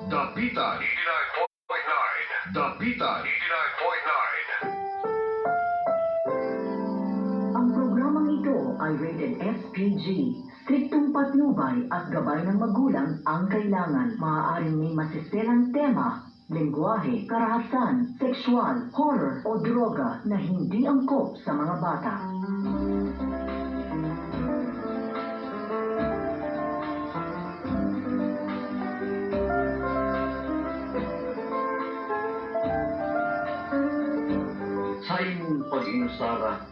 Dabita 89.9. Dabita 89.9. Ang programang ito ay rated SPG. Striktong patnubay at gabay ng magulang ang kailangan. Maaaring may masiselang tema, lengguwahe, karahasan, sexual, horror o droga na hindi angkop sa mga bata. Sa imong pag-inusara,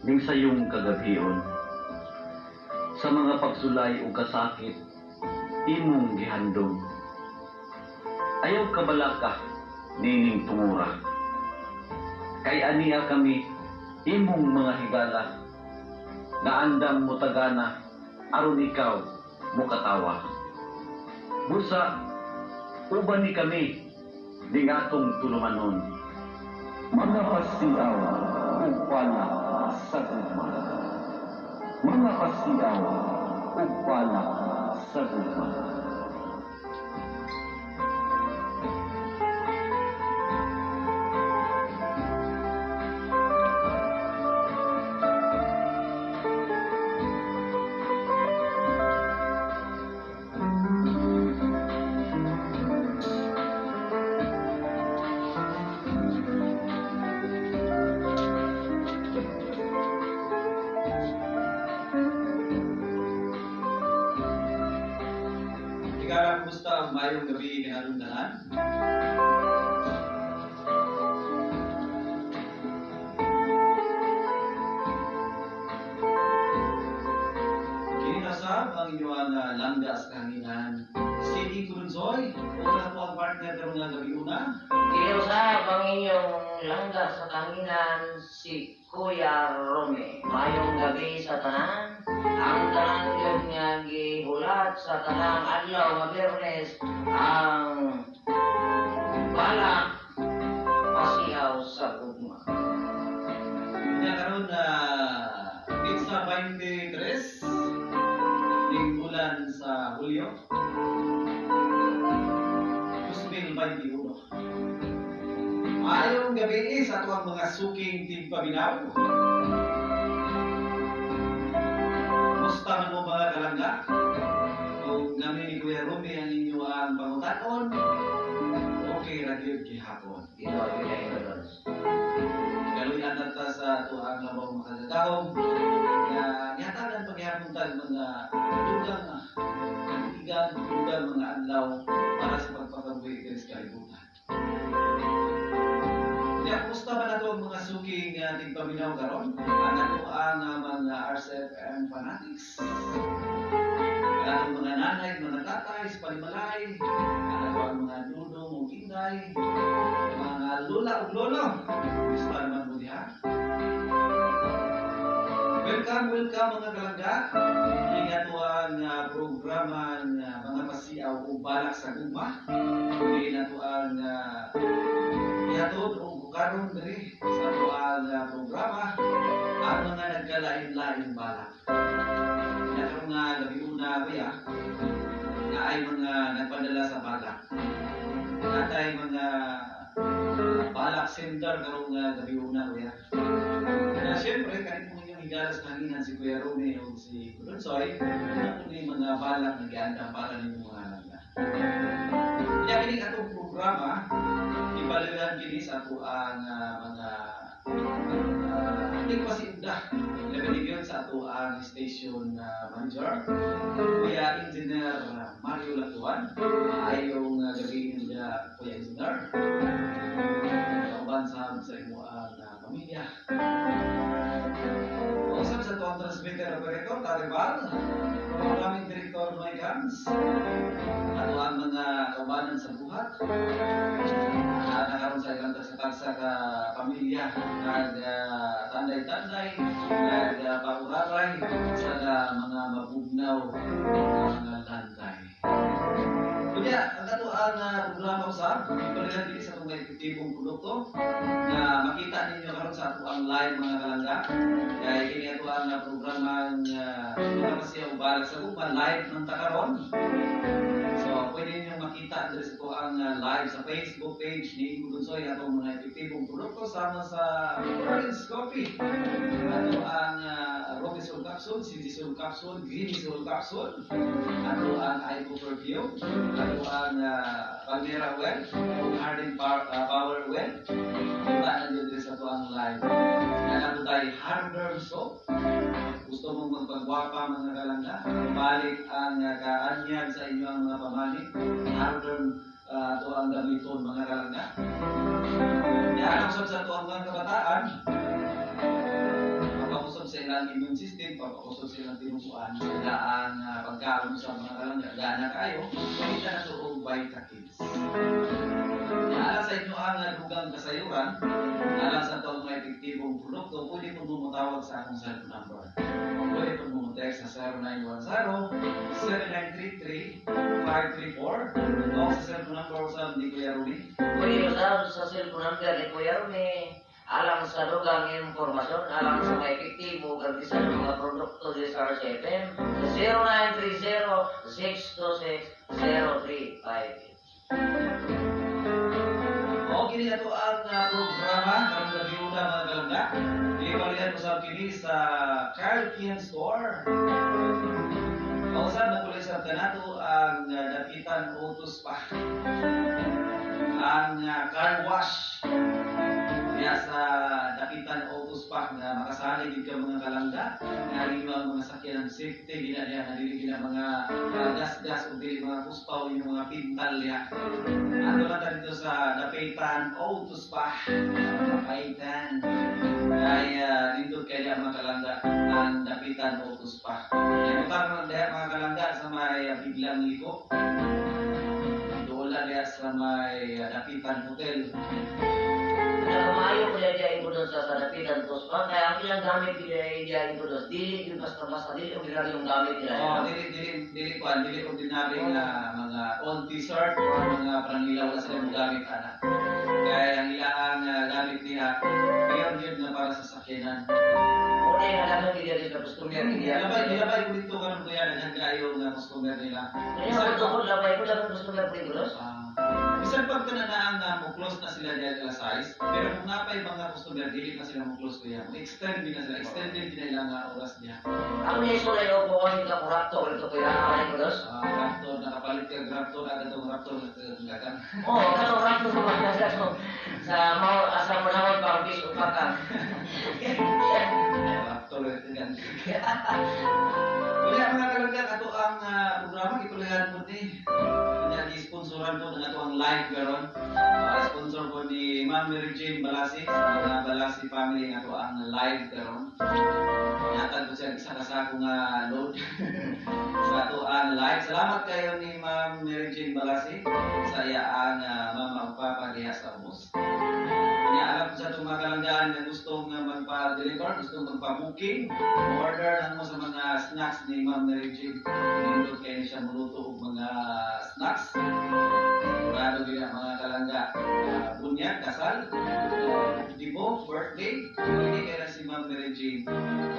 ning sa iyong kagabion, sa mga pagsulay o kasakit, imong gihandong. Ayaw kabalaka, nining tungura. Kay aniya kami, imong mga higala, nga andam mo tagana, aron ikaw mo katawa. Busa, uban ni kami, ding atong tulumanon. Mga pasiaw, upala sa gugma. Mga pasiaw, upala sa gugma. Kumusta ang mayong gabi kanalong tanan? Kinasab ang inyong langgas kahanginan. Sidi Kurunsoy, una po ang partner ng mga gabi una. Kinasab ang inyong langgas sa kahanginan si Kuya Rome. Mayong gabi sa tanan. Ang tanan yun nga gihulat sa tanang adlaw nga Biyernes ang balak pasihaw sa gugma. Kanya karon na pizza 23 ning bulan sa Hulyo 2021. Mayong gabi sa ato ang mga suking tigpaminaw. Musta man mo mga kalangga? Kung namin ni Kuya Rumi ang inyo ang pangutaton, okay ra gyud gihapon. Ginawa yun ay kalos. Galuyan nata sa ato ang labaw mga kagawom. Nyatagan paghihapuntan mga dugang kaibigan, dugang mga adlaw para sa pagpakabuhi diri sa kalibutan. Kaya kumusta ba nato ang mga suking tigpaminaw karon? Ano ang mga RCFM fanatics? Ang mga nanay, mga tatay, sa panimalay, ano ang mga dudong o inday, mga lula o lolo. Gusto naman mo diha? Welcome mga kalangga. Ingat mo ang programa ng mga pasiaw o balak sa gugma. Hindi na to ang ihatod o karon diri sa to ang programa ang mga nagkalain-lain balak. Karon nga gabi una kuya na ay mga nagpadala sa balak. Natay mga balak center karong gabi una kuya. Kaya siyempre kahit mo yung higalas kanginan si Kuya Rome o si Kurunsoy, ano yung mga balak na gianda para ninyo mga halanda. Kaya kining atong programa ipaluyan kini sa ato ang mga hindi ko masinda. Nabinigyan sa ato ang station manager, Kuya Engineer Mario Latuan. Ayong gabi nila Kuya Engineer. Kauban sa imo pamilya. Usap sa tuwang transmitter operator, Taribal, programming director Noy Gams, at ang mga kaubanan sa buhat, nakaroon sa ilang tagsa ka pamilya, tanday-tanday, pauraray, sa mga mabugnaw mga lantay. Kunya, ang katuan na programa usap, ipalihan din sa itong epektibong produkto na makita ninyo karon sa atuang live mga kalangga. Kaya kini atuan na programa siya ubalag sa kuban live ng takaron. So, pwede niyo makita dito sa atuang live sa Facebook page ni Ingo Bunsoy atong mga epektibong produkto sama sa Orange Coffee. Ato ang Robinson Capsule, Citizen Capsule, Greeny Soul Capsule, ato ang Ico Perfume, ato ang Palmera Well, Harding Power Well. Kita na dito sa ito ang live. Yan ato tayo Harder Soap. Gusto mong magpagwapa mga kalangga, balik ang kaanyag sa inyo ang mga pamanik. Harder ito ang gamiton mga kalangga. Yan ang sa ito ang mga kabataan. Papakusog sa ilang immune system, papakusog sa ilang tinukuan, sa ang pagkaroon sa mga kalangga, gana kayo, kita na ito ang vitamins. Alam sa inyo ang dugang kasayuran, alam sa ito ang mga epektibong produkto, pwede po bumutawag sa akong cellphone number. Pwede po bumutext sa 0910-7933-534 o sa cellphone number sa ni Kuya Rumi. Pwede usap sa cellphone number ni Kuya Rumi. Alang sa dugang impormasyon, alang sa mga epektibo, gagisa ng mga produkto di sa RCFM, 0930-626-0358. O, kini na ito ang programa ng Gabiuna mga kalangga. Ibalihan ko sa kini sa Carl Kian Store. Pausan na kulisan ka na ito ang Dapitan Autos pa. Ang car wash. Kaya sa Dapitan Autos pa na makasalig ka mga kalangga, nga mga sakyan ng safety, nadilig na mga gas-gas o dili mga kuspaw, yung mga pintal niya. Ano na dito sa Dapitan Autos pa, Dapitan. Kaya dito kaya mga kalangga, ang Dapitan Autos pa. Kaya utang ng mga kalangga sa may biglang liko. Doon lang sa may Dapitan Hotel. Nagamayo ko dyan ibo doon sa Dapitan Tospa, kaya ang ilang gamit dyan ibo doon, dili yung basta-basta, dili ordinary yung gamit nila. Oo, dili ordinary na mga on t-shirt o mga prangilaw na sila gamit anak. Kaya ang ilang gamit nila, pure yun na para sa sakyanan. O na yung alam ng dili sa customer nila. Nilabay ko dito ka nung kuya na kayo ng customer nila. Kaya ko labay ko lang ng customer nila. Bisan pag na ang close na sila dahil alas 6, pero kung napay mga customer, dili na sila close ko yan. Extend din na sila, extended din na ilang oras niya. Ang neso na yung po kasi ka raptor, ito kaya nakakalay ko dos. Raptor, nakapalit ka Raptor, agad itong Raptor na gagan. Oo, ano raptor sa mga nasa sa mga asang manawag pa ang piso upakan. Raptor na gagan. Kaya mga kalanggang, ito ang programa, ipulayan po ni. Sponsoran po ng ito ang live garon. Sponsor po ni Ma'am Mary Jane Balasi, sa mga Balasi family nga ito ang live garon. Nyatag ko siya isa kasakong load sa ito ang live. Salamat kayo ni Ma'am Mary Jane Balasi sa iyaan Mama o Papa diha sa Ubos. Kaya alam ko sa itong mga kalanggaan na gustong magpa-deliver, gustong magpa-booking, order lang mo sa mga snacks ni Ma'am Mary Jane. Pinindot kayo siya muluto o mga snacks. Sigurado din ang mga kalangga. Bunyag, kasal, dibo, birthday, hindi kaya si Ma'am Mary Jane.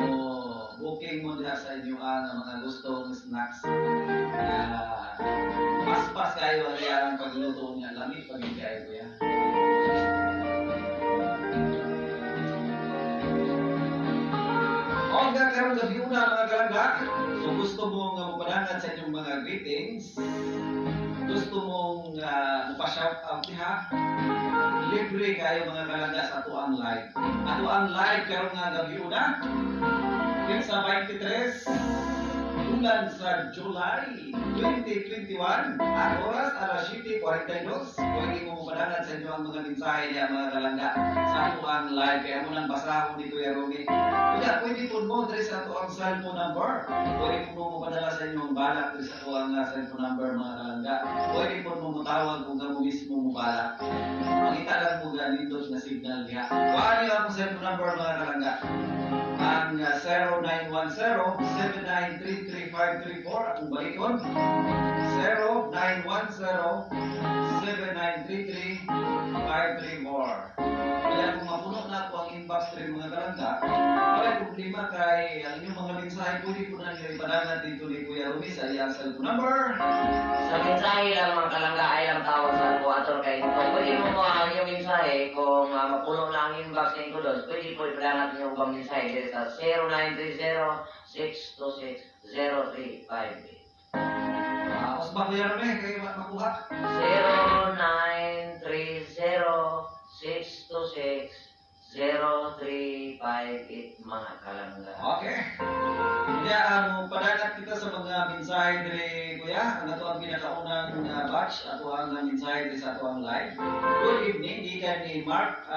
O booking mo dyan sa inyo ang mga gustong snacks. Pas-pas kayo ang pagluto niya. Lamig pag hindi kayo yan. O karon gabi una mga kalangga. So gusto mong mapadangan sa inyong mga greetings. Gusto mong mapa-shout out niya, libre kayo mga kalangga sa ato ang live. Ato ang live karon nga gabi una. Sa 23 bulan sa July 2021. Ang oras alas 7:42. Pwede mo mapadangad sa inyo ang mga mensahe niya mga kalangga. Sa ato ang live kaya mo nang basahon dito ya Romy. Kaya pwede po mo diri sa ato ang cellphone number. Pwede po mo mapadala sa inyo ang balak diri sa ato ang cellphone number mga kalangga. Pwede po mo matawag kung mo mismo mo balak. Makita lang po ganito na signal niya. Kuhaan niyo ang cellphone number mga kalangga. Ang 0910-7933-534 akong balikon 0910-7933-534. Kaya kung mapuno na ako ang inbox rin mga kalangga, wala problema kay ang inyong mga mensahe pwede po na nyo ipadangad dito ni Kuya Rumi sa iyang cellphone number. Sa mensahe lang mga kalangga ay ang tawag sa buhaton kay kung pwede mo mo ang iyong mensahe kung mapuno na ang inbox ng kudos, pwede po ipadangad niyo ang mensahe dito sa 0930-626-0358. Tapos ba Kuya Rumi kayo makuha? 0930-626-0358 mga kalangga. Okay. Kaya padagat kita sa mga mensahe dire Kuya. Ang ato ang pinakaunang batch, ato ang mensahe dire sa ato ang live. Good evening, di ka ni Mark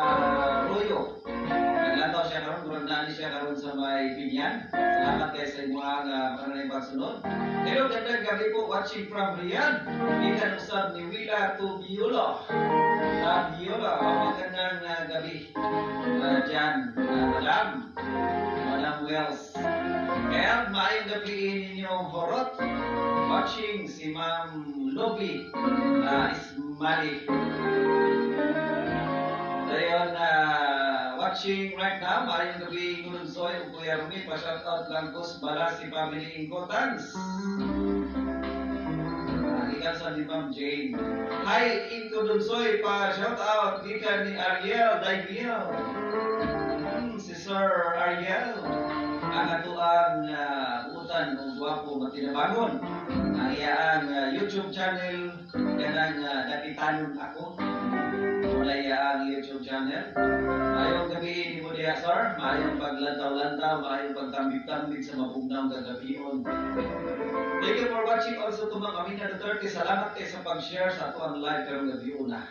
Royo. Naglantaw siya karon, murag nani siya karon sa may Binyan. Salamat kayo sa inyo ang pananay pagsunod. Hello, gandang gabi po, watching from Riyadh. Ikan usab ni Willa Tubiola. Tubiola, magandang gabi. Diyan, Madam Wells. And maayong gabi ninyong horot. Watching si Ma'am Lobby Ismali. Dayon, watching right now, maayong gabi Nulunsoy, Kuya Rumi, pa-shoutout lang ko sa bala si Family Ingkotans. Ikan sa ni Ma'am Jane. Hi, Inko Dunsoy, pa-shoutout ikan ni Ariel Daimiel. Si Sir Ariel. Ang ato ang utan ng guwapo matinabangon. Ang iyang YouTube channel, ganang napitanon ako. Mula ang YouTube channel. Mayong gabi ni mo diya, sir. Mayong paglantaw-lantaw, mayong pagtambik-tambik sa mapugnaw gagabion. Thank you for watching also to mga Amina Duterte. Salamat kayo sa pag-share sa ato ang live karong gabi una.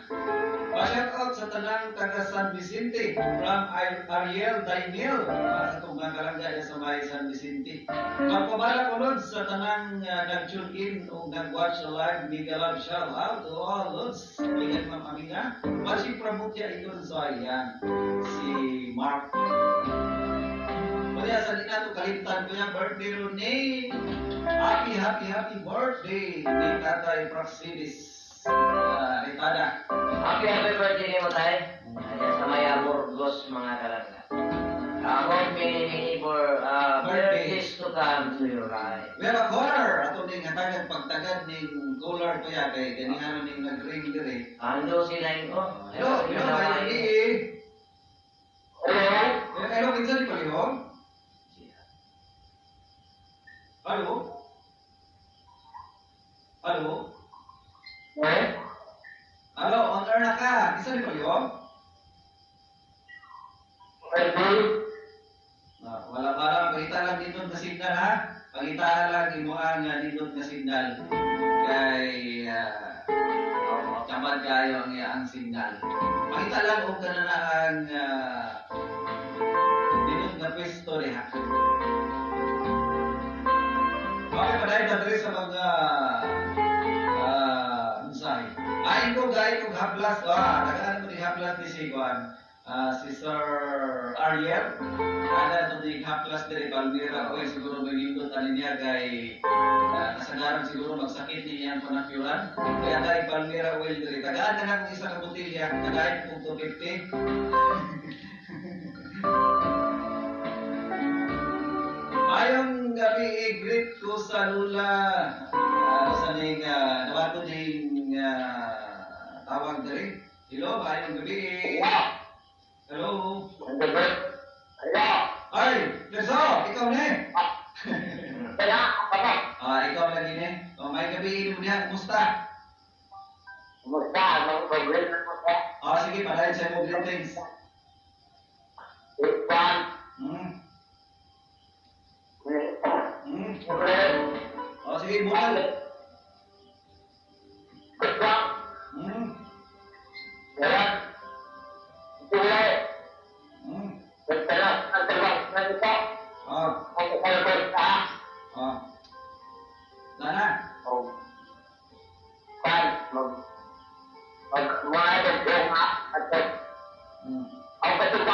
Pa-shout out sa tanang taga San Vicente from Ariel Daimiel. Para sa itong mga kalangga sa may San Vicente. Magpabala ko Lods sa tanang nag-tune in o nag-watch sa live. Mega love shout out to all Lods. Ingat Ma'am Amina. Watching from Mutya Iton so ayan. Si Mark. Kaya sa din nato kalimtan ko yung birthday Ronay. Happy birthday ni Tatay Praxidis. Ritada. Happy birthday mo tayo. Ayan sa Maya Burgos mga kalangga. Ako pinili for birthdays to come to you, right? We have a caller. Ato ning hatagad pagtagad ning caller ko ya kay ganihan ning nag-ring dire. Ando sila ko. Hello, Maylin. Hello, kinsa ni Palihog? Hello? Hello? Hello, on air na ka. Kinsa ni Palihog? Wala pagita lang dito na signal ha. Pagita lang imuang dito na signal. Kay kamad kayo ang signal. Pagita lang o ka na ang dito na pwesto rin ha. Okay, padayon na rin sa mga mensahe. Ayin ko haplas. Tagaan mo ni haplas ni Siguan. Si Sir Ariel. Ada ito di haplas dari Palmira. Okay, siguro may lindot na niya kay nasagaran siguro magsakit niya ang panakyuran. Kaya dari Palmira oil dari. Tagaan na lang isang butilya. Tagaan kung 250. Mayong gabi greet ko sa Lula. Sa ning nawato ding tawag dari. Hello, mayong gabi. Hello. Ay, Leso, ikaw na eh. Ikaw lagi na eh. May gabi mo niya, kumusta? Sige, padayon sa mo greetings.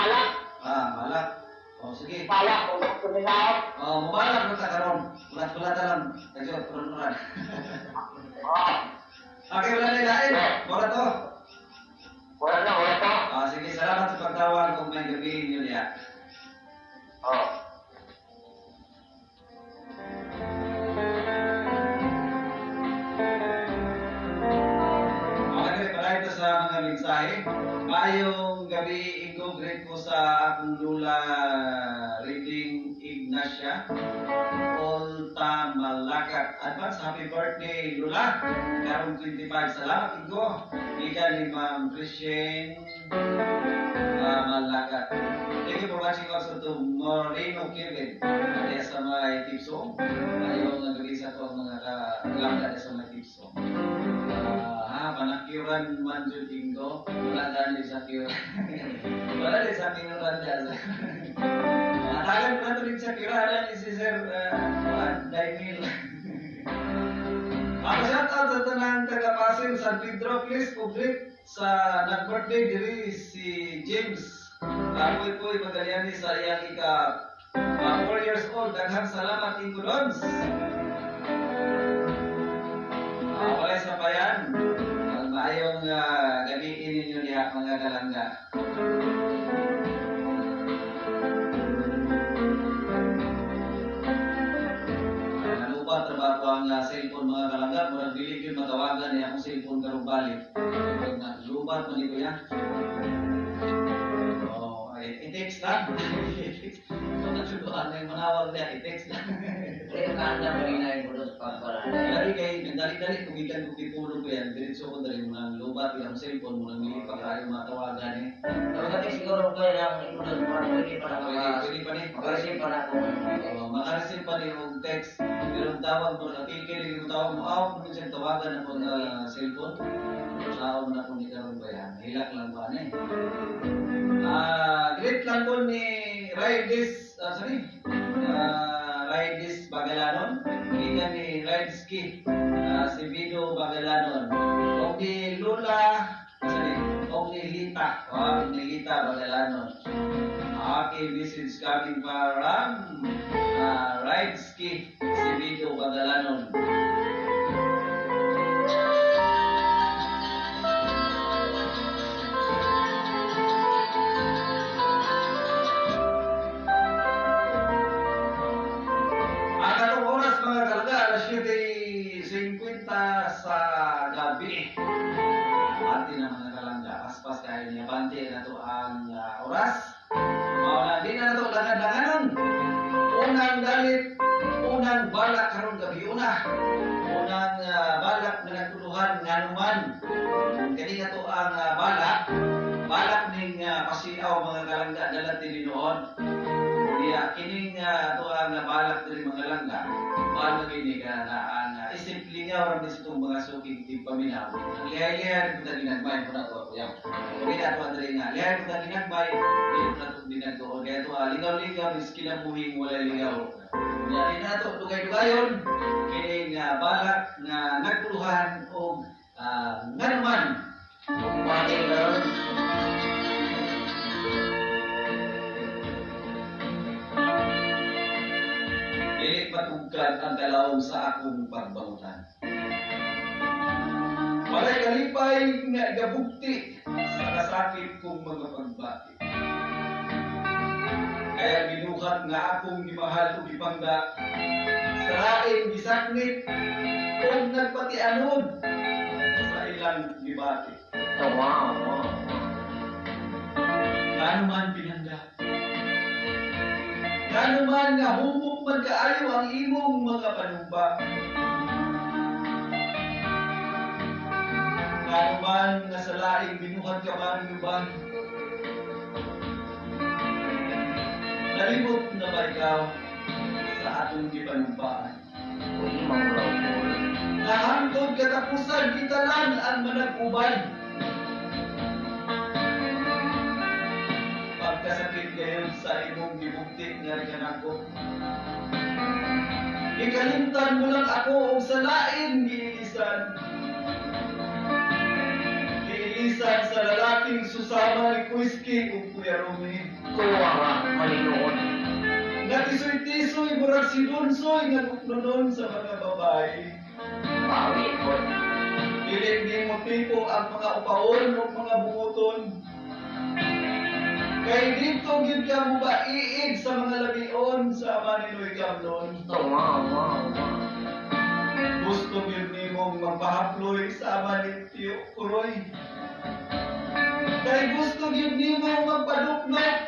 Balak. Balak. O, sige. Balak kung kuminaot. Mabalak mo ta karon. Ulat-ulat lang. Tayo, turon-turan. Okay, wala na ilain. Wala to. Wala to. Sige, salamat sa pagtawag kung may gabi niyo niya. Okay, para ito sa mga mensahe. Maayong gabi, Ingo, great ko sa akong lula reading Ignacia. Olta Malakat. Advance, happy birthday, Lula. Karong 25. Salamat, Ingo. Ika ni Ma'am Christian Malakat. Thank you for watching also to Moreno Kevin. Ada sa mga tipso. Ayaw nga gabi sa ito ang mga kalangga sa mga tipso. Panakiran man jud Ingo. Wala dyan sa kiran. Wala din sa kiran dyan. Atagan ko na rin sa kiran ni si Sir Daimil. Shout out sa tanang taga-Pasig, San Pedro, please public sa nag-birthday diri si James. Kapoy-poy Magaliani sa iyang ika 4 years old. Daghang salamat Ingo Dons. Walay sa bayan. Maayong gabiin ninyo niya mga kalangga. Nalupat trabaho ang cellphone mga kalangga. Murang bilig yung matawagan niya akong cellphone karong balik. Nalupat man ito yan. I-text lang. So nagsuduan na yung manawag niya, i-text lang. Kaya kanda marinay mo doon sa pagparaan. Dali-dali, kumikan kung pipulo ko yan. Diretso ko dali mo ng lubat, ilang cellphone mo, nang hindi pa kayo matawagan eh. Pero kasi siguro ko lang ito doon pa pwede pa na Pwede pa rin. makareceive pa na kung Makareceive pa rin yung text. Pero ang tawag mo, napikil yung tawag mo, kung minsan tawagan ako na cellphone. Saon na kung ikaroon ba yan. Hilak lang ba na eh. Great lang po ni Raidis, Raidis Bagalanon. Kita ni Raidski, si Vido Bagalanon. O ni Lula, o ni Lita, Bagalanon. Okay, message coming from Raidski, si Vido Bagalanon. Sa gabi. Abante na mga kalangga. Paspas kayo niya. Abante na to ang oras. Mauna din na to langan-langanon. Unang galit. Unang balak karong gabi una. Unang balak na nagtuluhan nga naman. Kani na to ang balak. Balak ning pasiaw mga kalangga. Dalat din noon. Kaya kining to ang balak din mga kalangga. Paano gini ka na ang simple nga orang di situ mga suking di paminaw. Lihay-lihay kita ginagmay po na to. Yan. Kaya ito ang dali nga. Lihay kita ginagmay. Hindi po na ito ginagawa. Kaya ito ligaw-ligaw. Miski na buhing wala ligaw. Yan na ito. Dugay-dugayon. Kaya balak na nagtuluhan o nga naman. kumain na ron. Dili patugkad ang kalawong sa akong pagbangutan. Walay kalipay nga gabukti sa kasakit kong mga pagbati. Kaya binuhat nga akong gimahal o gipangga. Sarain gisaknit o nagpatianod sa ilang gibati. Oh, wow. Ano man pinangga. Kano man nga humok man kaayo ang imong mga panumba. Kano man nga sa laing binuhat ka man ba? Nalimot na ba ikaw sa atong gipanumpaan? Uy, maulaw po. Nahangtod katapusan kita lang ang manag-uban. Pagkasakit ngayon sa imong gibukti nga kanako. Ikalimtan mo lang ako o sa lain giilisan. Giilisa bisan sa lalaking susama ni Kuiski o Kuya Romy. Tuwara, malinood. Natisoy-tisoy, murag si Dunsoy nga kuknonon sa mga babae. Pawi ko. Dili ni mo tipo ang mga upaon o mga bunguton. Kay dito gyud ka mo ba iig sa mga labion sa Maninoy Gamlon. Tumawa. Gusto gyud nimong magpahaploy sa ama ni Tio Kuroy. Kay gusto gyud nimong magpaduknok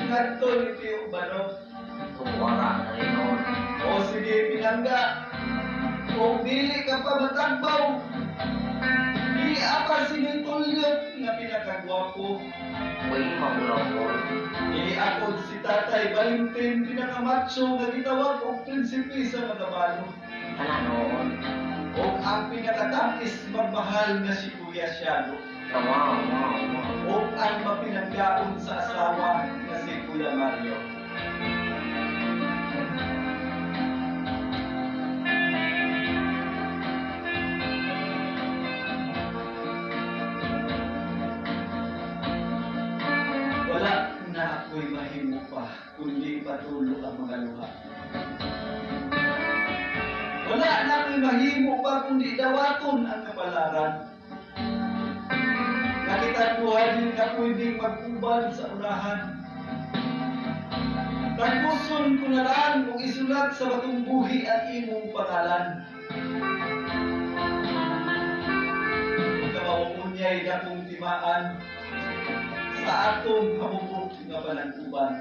ngadto ni Tio Banok. Tuwara, malinood. O sige pinangga. Kung dili ka pa matagbaw, di apa sinutulyot nga pinakagwapo. Uy, magulaw ko. Di ako si Tatay Valentin pinakamacho nga gitawag og prinsipe sa mga balo. Ano? O ang pinakatapis magmahal nga si Kuya Shadow. Tumawa. O ang mapinagkaon sa asawa nga si Kuya Mario. Wala na ako'y mahimo pa, kundi patulo ang mga luha. Wala na ako'y mahimo pa, kundi dawaton ang kapalaran. Nakitaguhan din ka pwedeng magkuban sa unahan. Tagpuson ko na lang kung isulat sa batong buhi at imong pangalan. Kamauunyay na kong timaan sa atong hamubok nga panagkuban.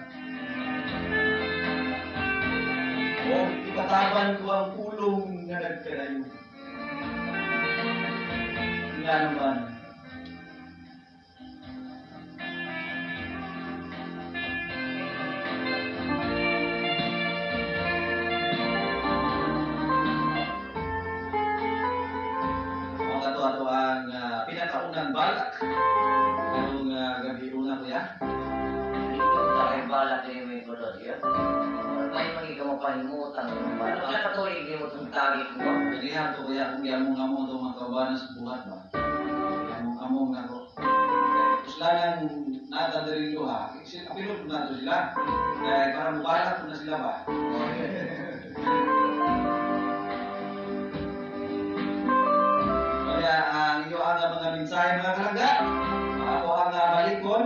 O ipataban ko ang pulong nga nagkalayo. Nga naman, mga kato-ato ang pinakaunang balak. Karong gabi una ko ya. Ito tayo balak kayo may kulot yun. May mga mo pahimutan ng balak. Kaya katuloy kayo mo itong target mo. Pilihan ko kaya kung yamong amo ito mga kabanas buhat ba? Yamong among ako. Sila nang natadarin luha. Apilot na ito sila. Kaya para mubalak ko na sila ba? Kaya ang iyo ang mga mensahe mga kalangga. Ako ang balikon.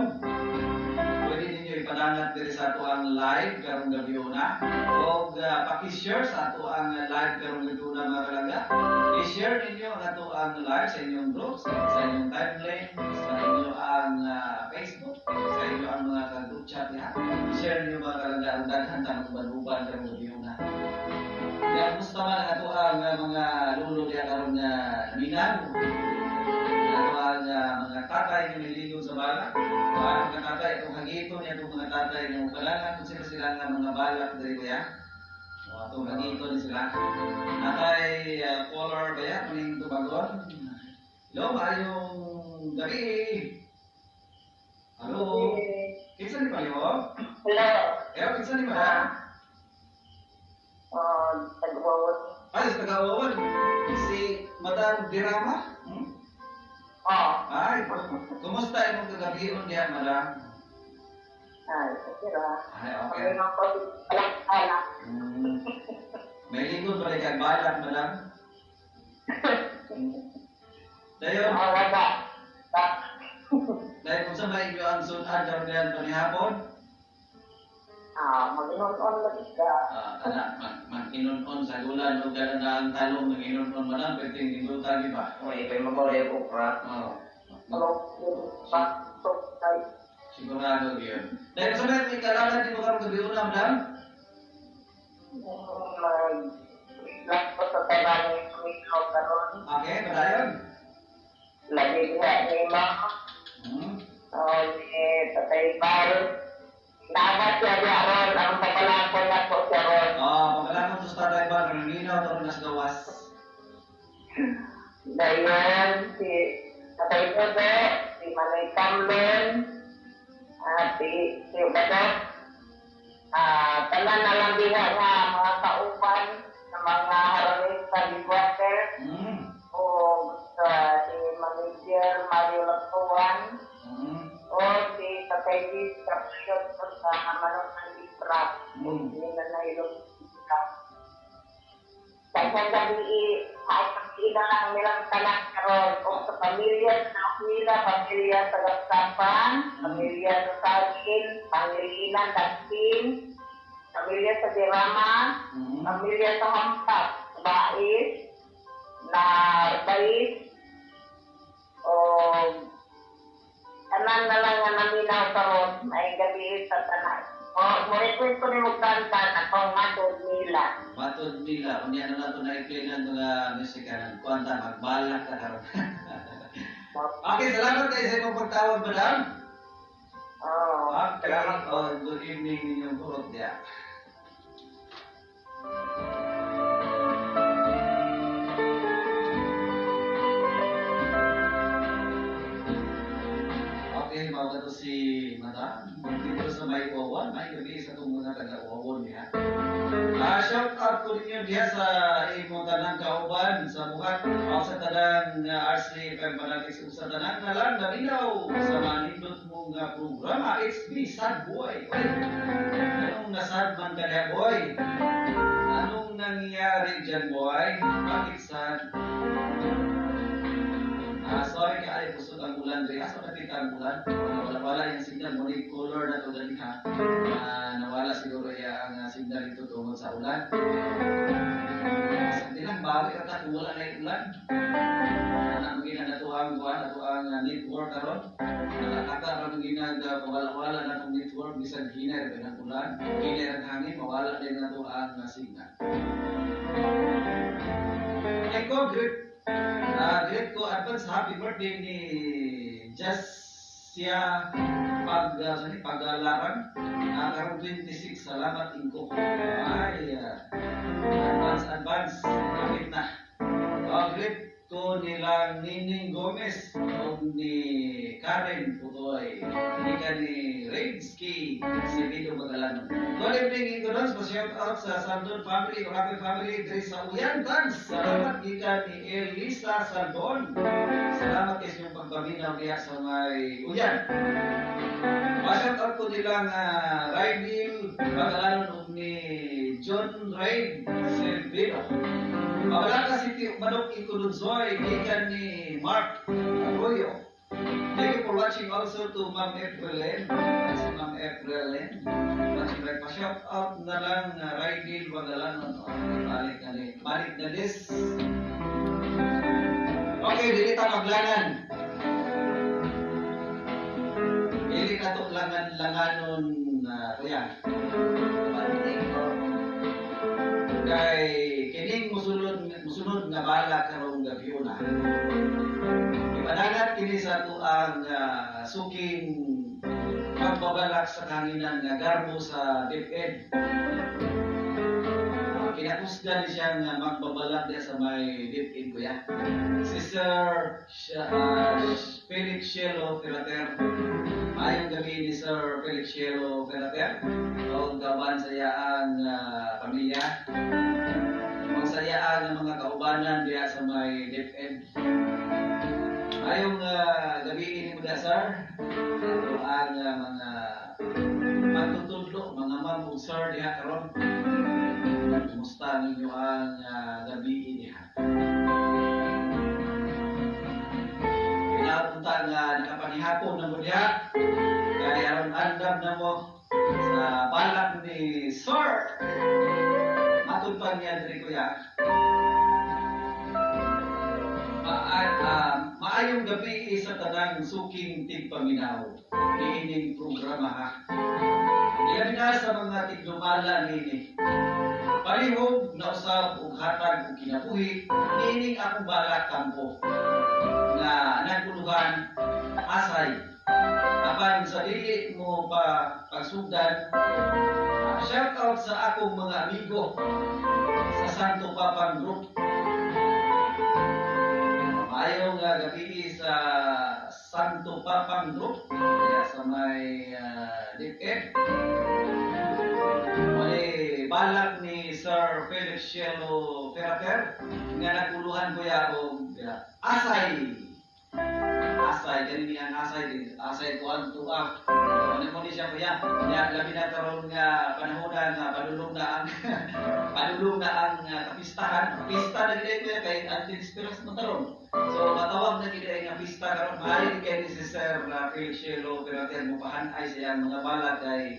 Pwede ninyo ipadangat diri sa ato ang live karong gabi una. O paki-share sa ato ang live karong gabi una mga kalangga. I-share ninyo ang ato ang live sa inyong groups, sa inyong timeline, sa inyo ang Facebook, sa inyo ang mga group chat ya. I-share ninyo mga kalangga ang daghan tanong uban-uban karong gabi una. Kaya kumusta man ang ato ang mga lulo diya karong minang. Ato ang mga tatay nga nililigo sa balak. Mga tatay, itong hagito niya itong mga tatay nga upalangan kung sila nga mga balak diri kaya. Itong hagito ni sila. Natay color ba yan? Kuning tubagon. Hello, maayong gabi. Hello. Kinsa ni Payo? Hello. Kinsa ni ba? Tagwawag. Ay, sa Tagawawan. Si Madam Dirama? Ay, kumusta imong kagabion diyan, Madam? Ay, sige. Ay, okay. Kami ng anak. May likod pa rin kang balak, Madam? Dayon, Wala. dahil kung sa may inyo ang sunan karon diyan panihapon, Mag-inon-on lagi ka. mag-inon-on sa gulan o gano'n na ang talong ng inon-on, Madam, pwede hindi tagi ba? Uy, ipay mabawal yung okra. Hello. Pasok tayo. Sigurado yun. Dahil sa may kailangan di mo karong gabi una, Madam? Mag-ilang po sa tayo ng kumikaw karon. Okay, padayon. Lagi nga ni Ma. Ni Tatay Bal. Dapat siya diaron. Ang papalakon na po siya ron. Pagkailangan sa tatay ba, nananginaw ito rin nas gawas. Dayon, si Tatay Bodo, si Manoy Camden, si Badot, tanan na lang diha nga mga kauban na mga haramis sa Bigwater, o si Manager Mario Latuan, manok ng libra. Hindi na nahilong ka. Kaya gabi, kahit pagkiin na lang nilang tanak karon kung sa pamilya sa nila, pamilya sa Gasapan, pamilya sa Sagin, pangilinan, Dagsin, pamilya sa Dirama, pamilya sa Hampak, Bais, na Bais, o tanan na lang nga naminaw karon ay gabi sa tanan. O, mo-request ko ni Mugdantan akong matod nila. Matod nila, kung yan na ito na-explain ng mga musikanan, kuwanta, magbalak ka karon. Okay, salamat kayo sa inyong pagtawag, madam. Oo. Okay, good evening ninyong kurot niya. Okay, mga to si madam. Dito sa may Wawan, may gabi sa itong mga taga-Wawan niya. Shout out ko ninyo diya sa imong tanang kauban sa buhat o sa tanang RC Pempanatics o sa tanang nalang naminaw sa manindot mong programa. It's me, sad boy. Oy, anong nasad man ka niya, boy? Anong nangyari dyan, boy? Bakit sad? Sorry ka ay pusod ang ulan diya. Sa nakita ang ulan. Wala yung signal. Muli color na ito dali ha. Nawala siguro ang signal ito tungkol sa ulan. Hindi lang bawi ka kung wala na yung ulan. Magina na ito ang network karon. Nakakata rin wala na itong network. Bisan hinay rin ang ulan. Hinay ang hangin. Mawala din na ito ang signal. Eko, great ko advance happy birthday ni Jassia Paglaran. Karong 26, salamat Inko. Ay, advance, kapit na. Great ko nilang Nining Gomez o ni Karen Putoy. Hindi ka ni Redsky, si Vito Bagalan. Good evening, Igorons. Pa-shout out sa Sandon family o Happy family diri sa Uyan Dance. Salamat kita ni Elisa Sandon. Salamat kayo sa inyong pagpaminaw niya sa may Uyan. Pa-shout out ko nilang Raidil Bagalan o ni John Raid Silvino. Wala kasi manok ikulunsoy, ikan ni Mark Arroyo. Thank you for watching also to Ma'am Aprilin. Si Ma'am Aprilin. Watching right pa. Shout out na lang Raidil Bagalan. Balik na list. Okay, dili ta maglangan. Dili ka to langanon kuya. Kay kining musunod nga bala karong gabi una. Ibadagat kini sa ato ang suking pagbabalak sa kanginan nga garbo sa DepEd. Kinakusgan siya nga magbabalak diya sa may DepEd kuya. Si Sir Felix Shelo Ferrater. Ayong gabi ni Sir Felix Shelo Ferrater. O gaban sa iyang pamilya. Magsayaan ng mga kaubanan diya sa may DepEd. Ayong gabi ini mo sir. Ito ang mga matutudlo, mga ma'am ug sir diha karon. Kumusta ninyo ang gabi ini ha? Pinapunta nga nakapanihapon na mo diha. Kaya aron andam na mo sa balak ni Sir. Matulpan niya diri kuya. Maayong gabi sa tanang suking tigpaminaw. Iining programa ha. Iyan na sa mga tigdumala nini. Palihog na usab ug hatag ug kinabuhi. Iining akong balak kampo. Nga nagpuluhan asay. Apan sa dili mo pa pagsugdan. Shout out sa akong mga amigo sa Santo Papang Group. Ayong gabi sa Santo Papang Group sa may DepEd. May balak ni Sir Felix Shelo Ferrater nga nagpuluhan ko ya og asay asay kanini ang asay tuan tuak. Ano mo ni siya kuya? Ya labi na karon nga panahon nga padulong na ang padulong na ang kapistahan. Pista na gid kuya kay anti-spiras mo karon. So matawag na gid nga pista karon maaari kay ni si Sir Felix Shelo pero mo pahan ay siya mga balat kay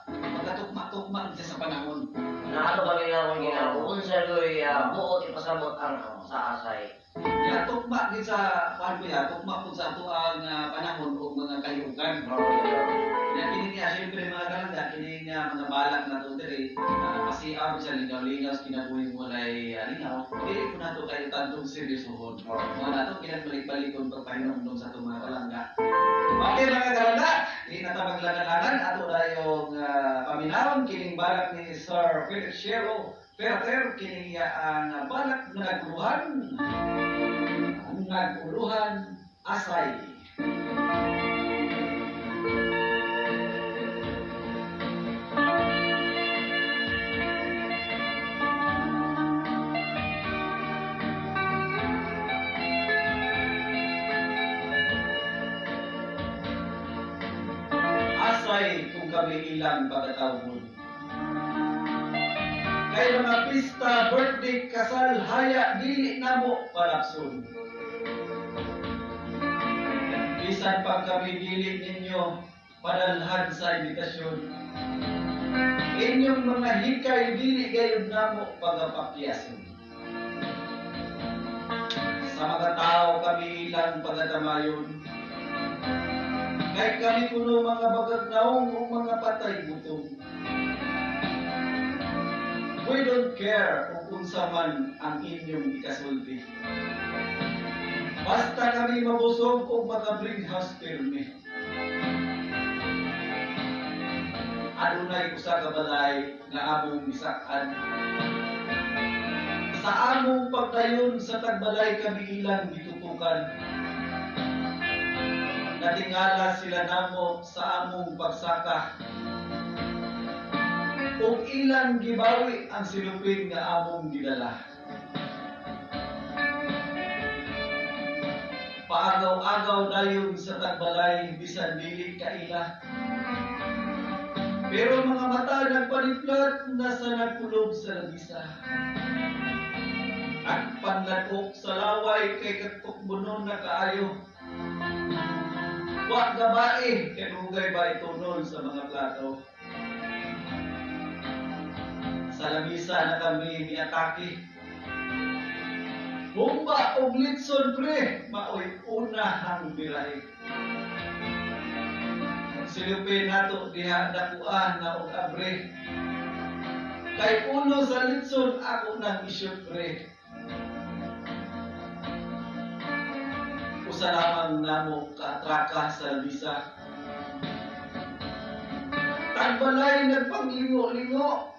magkatukma-tukma siya sa panahon. Nato kami nga kung ginabuon sa doy buot ipasabot ang sa asay. Ya tukma gid sa kuan kuya, tukma pud sa ato ang panahon o mga kalihukan. Ya kini niya syempre mga kalanda kini nga mga balak na to diri masiaw sa lingaw-lingaw sa kinabuhi walay lingaw. Dili ko nato kay tantong seryosohon. Mga nato kinabalik-balikon pagpahinom sa ato mga kalanda. Okay mga kalanda, di natabaglagan ato dayong paminawon kining balak ni Sir Felix Shelo. Pero kini ang balak na naguluhan asay. Asay kung kami ilang pagkatawon. Kay mga pista, birthday, kasal, haya, dili namo palapson. Bisan pag kami dili ninyo padalhan sa imbitasyon. Inyong mga hikay dili gayud namo pagapakyason. Sa mga tao kami ilang pagatamayon. Kay kami kuno mga bagagnaong o mga patay gutom. We don't care kung unsa man ang inyong ikasulti. Basta kami mabusog o makabring house permit. Adunay usa ka balay nga among bisakan. Sa among pagdayon sa tagbalay kami ilang gitutukan. Natingala sila namo sa among pagsaka. Ug ilang gibawi ang silupin nga among gidala. Paagaw-agaw dayon sa tagbalay bisan dili kaila. Pero mga mata nagpaniplat nasa nagkulob sa labisa. Nagpanlakok sa laway kay katukbunon na kaayo. Wa gabae kanugay ba itunol sa mga plato. Sa lamisa na kami niatake. Bomba o glitson pre, maoy unahang birahe. Silupin nato diha dakuan na og abre. Kay uno sa litson ako nang isyot pre. Usa lamang namo kaatraka sa lamisa. Tagbalay nagpanglingo-lingo.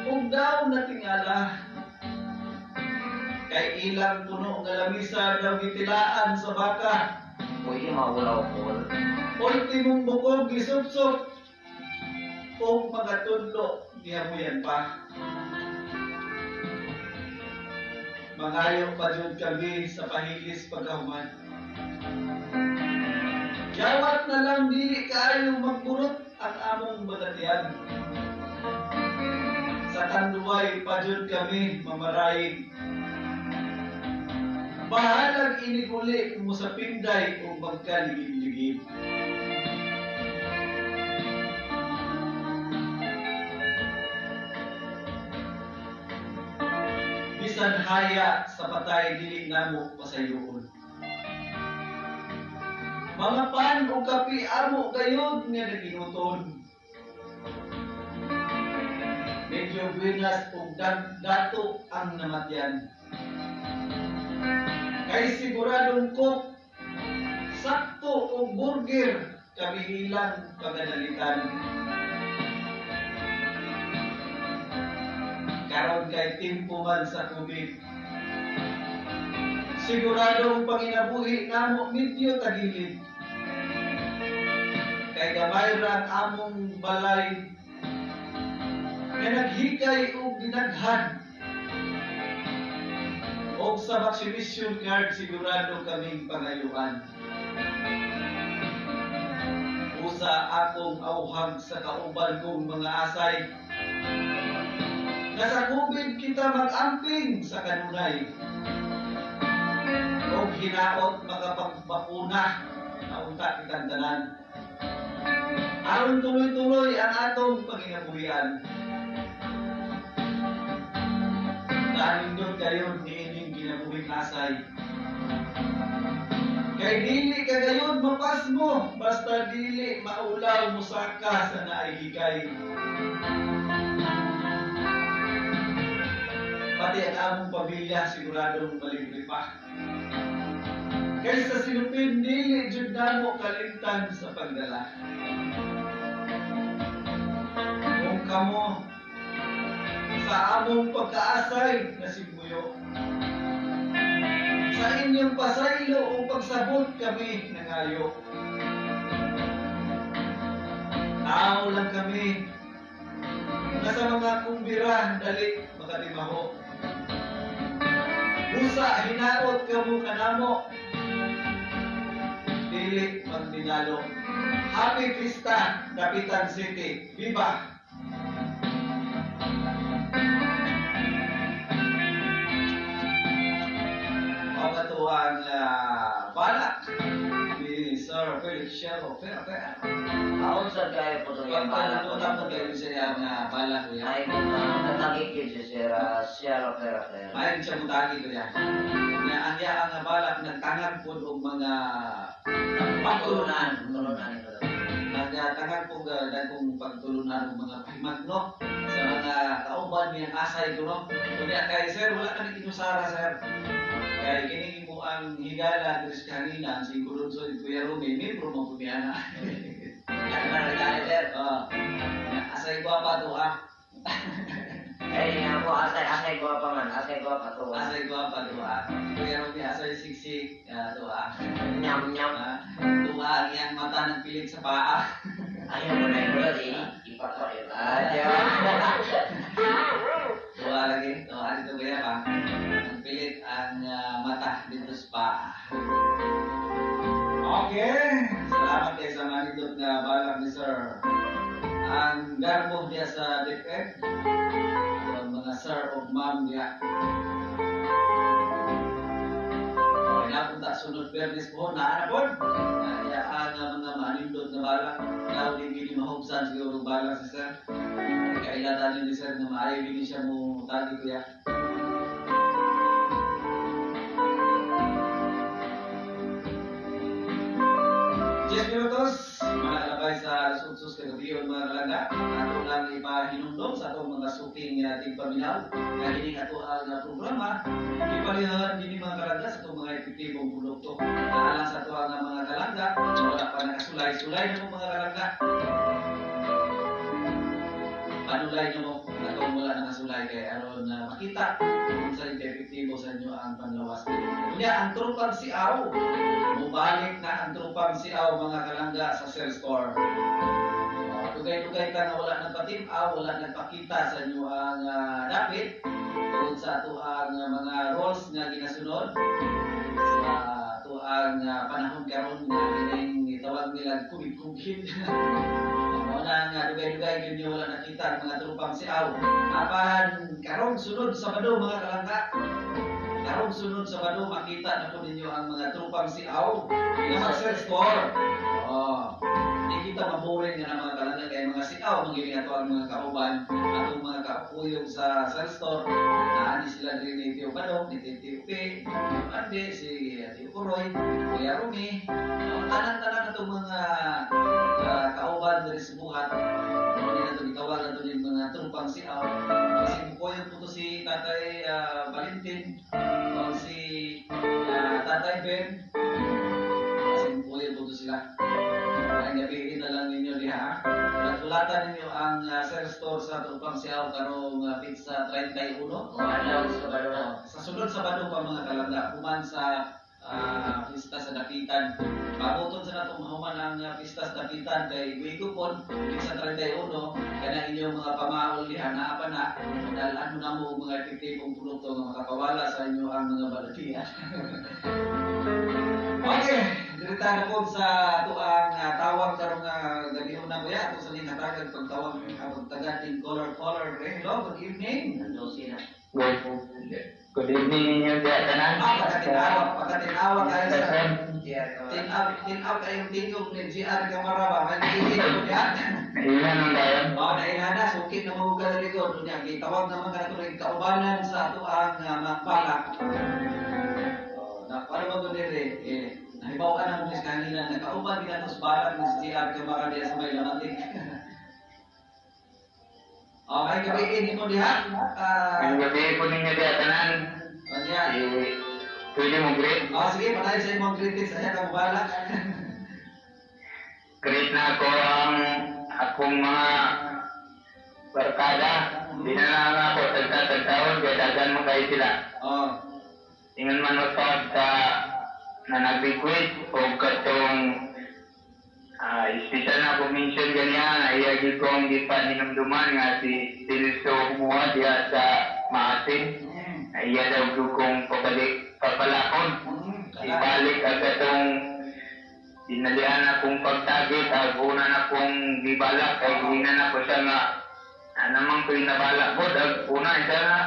Kung daw natingala, kay ilang puno nga lamisa daw gitilaan sa baka. Pwede maulaw po. Ultimong bukog gisupsop, kung mga tudlo, gihamuyan pa. Mangayo pa dyan kami sa pahilis pagkahuman. Yawat na lang dili kaayo magburot ang among bagatian. Sa kanduway pa dyan kami mamarayin. Bahalag iniguli mo sa pinday o magkaligid-ligid. Bisan haya sa patay dili namo pasayoon. Mga pan o kapi amo gayod nga naginuton. Medyo buenas o dato ang namatyan. Kay siguradong cook, sakto o burger kami ilang pagadalitan. Karon kay timpo man sa COVID. Siguradong panginabuhi namo medyo tagilid. Kay gamay ra ang among balay nga naghikay o ginaghan. O sa vaccination card, sigurado kaming pangayuan. Usa akong auhag sa kauban kong mga asay. Nasakubin kita mag-amping sa kanunay. O hinaot makapagbakuna na unta kitang tanan. Aron tuloy-tuloy ang atong panginabuhian. Nalindot kayo niining ginabuhing asay. Kay dili ka gayon mapas mo, basta dili maulaw mo saka sa naihigay. Pati ang among pamilya siguradong malibre pa. Kaysa sinupin, dili jud namo kalimtan sa pagdala. Kung kamo sa among pagkaasay na sibuyo, sa inyong pasaylo o pagsabot kami nangayo. Tao lang kami na sa mga kumbira dali makatimaho. Busa hinaot kamo kanamo, dili magtinalo. Happy Fiesta, Dapitan City. Viva! Ang balak ni Sir Felix Shero Ferrer. Ako sa kaya po ito yung balak. Pagkatutan mo kayo siya ang balak ko yan. Ay, natagikid siya Sierra Ferrer. Maayong siya mutagi ko yan. Na ang ang balak nagtangan po ng mga pagtulunan. Nagtangan po kung pagtulunan ng mga pahimagno sa mga kauban niyang asay ko, no? Kunya kay Sir, wala ka nang inusara, Sir. Kaya kining mo ang higala Dres kanina, si Kulunso at Kuya Rumi, membro mo pumiyana. Yan na rin sir. Asay ko pa to, ah. Ay, nga po, asay ko pa man. Asay ko pa to. Asay ko pa to, ah. Kuya Rumi, asay siksik, to, ah. Nyam. Tuwa ang iyang mata ng pilit sa paa. Ayaw mo na yung ulit, ipapakit. Tuwa lagi, tuwa dito kaya pa. Ang pilit ang mata dito sa paa. Okay, salamat kayo sa manidot na balak ni Sir. Ang garbo niya sa DepEd, ang mga Sir o Ma'am niya. Okay na punta sunod Bernis po, naana po. Kaya ang mga manindot na balak, daw din gini mahubsan siguro balak si Sir. Kailatan ni Sir na maayo din siya mo tagi kuya. Minutos, mga kalabay sa alas 8 kagabiyon mga kalangga. Ato lang ipahinumdom sa atong mga suking tigpaminaw. Kahiling ato ang programa, ipalihan din mga kalangga sa atong mga epektibong produkto. Naalang sa ato ang mga kalangga, wala pa nakasulay-sulay na mga kalangga. Panulay nyo mo, natong wala nakasulay kay aron makita kung sa epektibo sa inyo ang panlawas. Kunya, ang trupang si Aw, mubalik na ang trupang si Aw mga kalangga sa cell store. Tugay-tugay ka na wala nagpatimaw, wala nagpakita sa inyo ang dapit tungkol sa ato ang mga rules na ginasunod sa ato ang panahon karon nga itawag nila kubig-kubig. Una nga dugay-dugay yun wala nakita ang mga trupang si Aw. Apan karong sunod Sabado mga kalangga. Karong sunod Sabado makita na po ninyo ang mga trupang si Aw sa cell store. Hindi kita maburing nga ng mga kalangga kaya mga si Aw magiling ato ang mga kauban atong mga kaupuyong sa cell store. Naani sila rin ni Tio Badong, ni Tio P, Tio Ande, si Tio Kuroy, Kuya Rumi. Tanan-tanan atong mga kauban dari sebuhat. Hindi na ito itawag na ito yung mga trupang si Aw. Kasi bukoy po ito si Tatay Valentin o si Tatay Ben. Kasi bukoy po ito sila. Kaya gabihin na lang ninyo diha. Tulatan ninyo ang cell store sa trupang si Aw karong pizza 31. Sa sunod Sabado pa mga kalanda. Kuman sa pista sa Dapitan. Pabuton sa natong mahuman ang pista sa Dapitan kay Guigupon sa 31 kana inyong mga pamaol diha naa pa na dalan mo na mo mga epektibong produkto nga makapawala sa inyo ang mga balatiya. Okay, dirita na po sa ato ang tawag karong gabi una po ya ato sa ning hatagan pagtawag ang tagad in color. Hello, good evening. Good evening ninyo diya tanan. Pagkatinawag kayo sa tin-out kayong tingog ni GR Camaraba. Magiging ko diyan. Ilan ang dayon? Nainana, sukit na mahuga na likod. Gitawag naman ka na ito kaubanan sa ato ang makbalak. Para ba ito nire? Nahibaw ka na mong kanina. Nakauban din nato sa balak ng GR Camaraba diya sa may lamatik. Okay, gabiin mo diha. Ang gabi ko ninyo diya tanan. Kanya. Pwede mo greet. Sige, panahin sa imong greetings sa kang balak. Greet na ako ang akong mga barkada. Hindi na lang ako tagtatagtaon kaya dagan mo kayo sila. Ingon man matawag sa na nag-request o katong special na ako mention ganyan, ayagi ko ang gipaninamduman nga si Silso kumuha diya sa Maasin. Iya daw kong papalakon. Ibalik agad itong dinalian akong pagtagit, una na akong gibalak, kaya hinan ako siya nga, namang ko yung nabalak ko, una siya nga,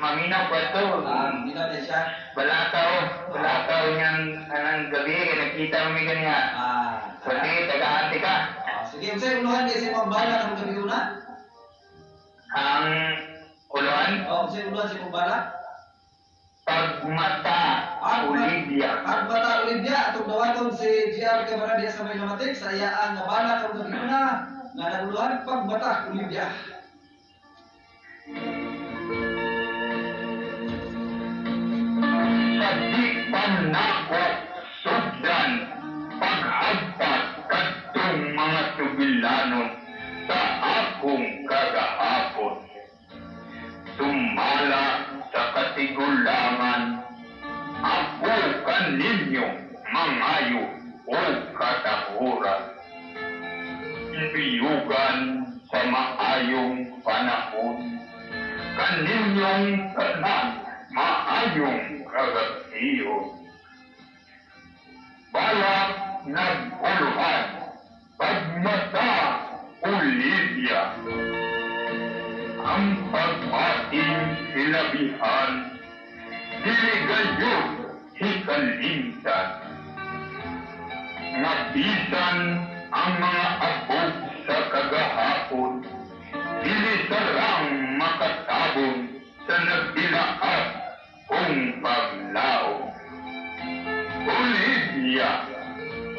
maminaw pa ito. Minaw na siya. Balakaw niyang anang gabi, kaya nakita mo ganyan. So sige, taga-ante ka. Sige, usay unuhan kasi mong balak ang gabi una? Ang uluhan, Usay unuhan si mong balak? pagmata, Olivia. Pagbata Olivia, atong dawaton si GR Camarada diya sa may lamatik, sa iyaan na balak ang gabi una, nga naguluhan, pagbata Olivia. Sa di panako, sugdan, paghagpat kadtong mga tubilanon sa akong kagahapon. Sumala sa katigulangan, ako kaninyo mangayo o katahuran. Ibiyugan sa maayong panahon, kaninyong tanan maayong kagasiyo. Balak naguluhan, pagmata Olivia. Ang pag-ating silabihan, dili kayo hikalimtan. Nabisan ang mga abog sa kagahapon, dili sarang makatabon sa nagbilaat kong paglao. Olivia,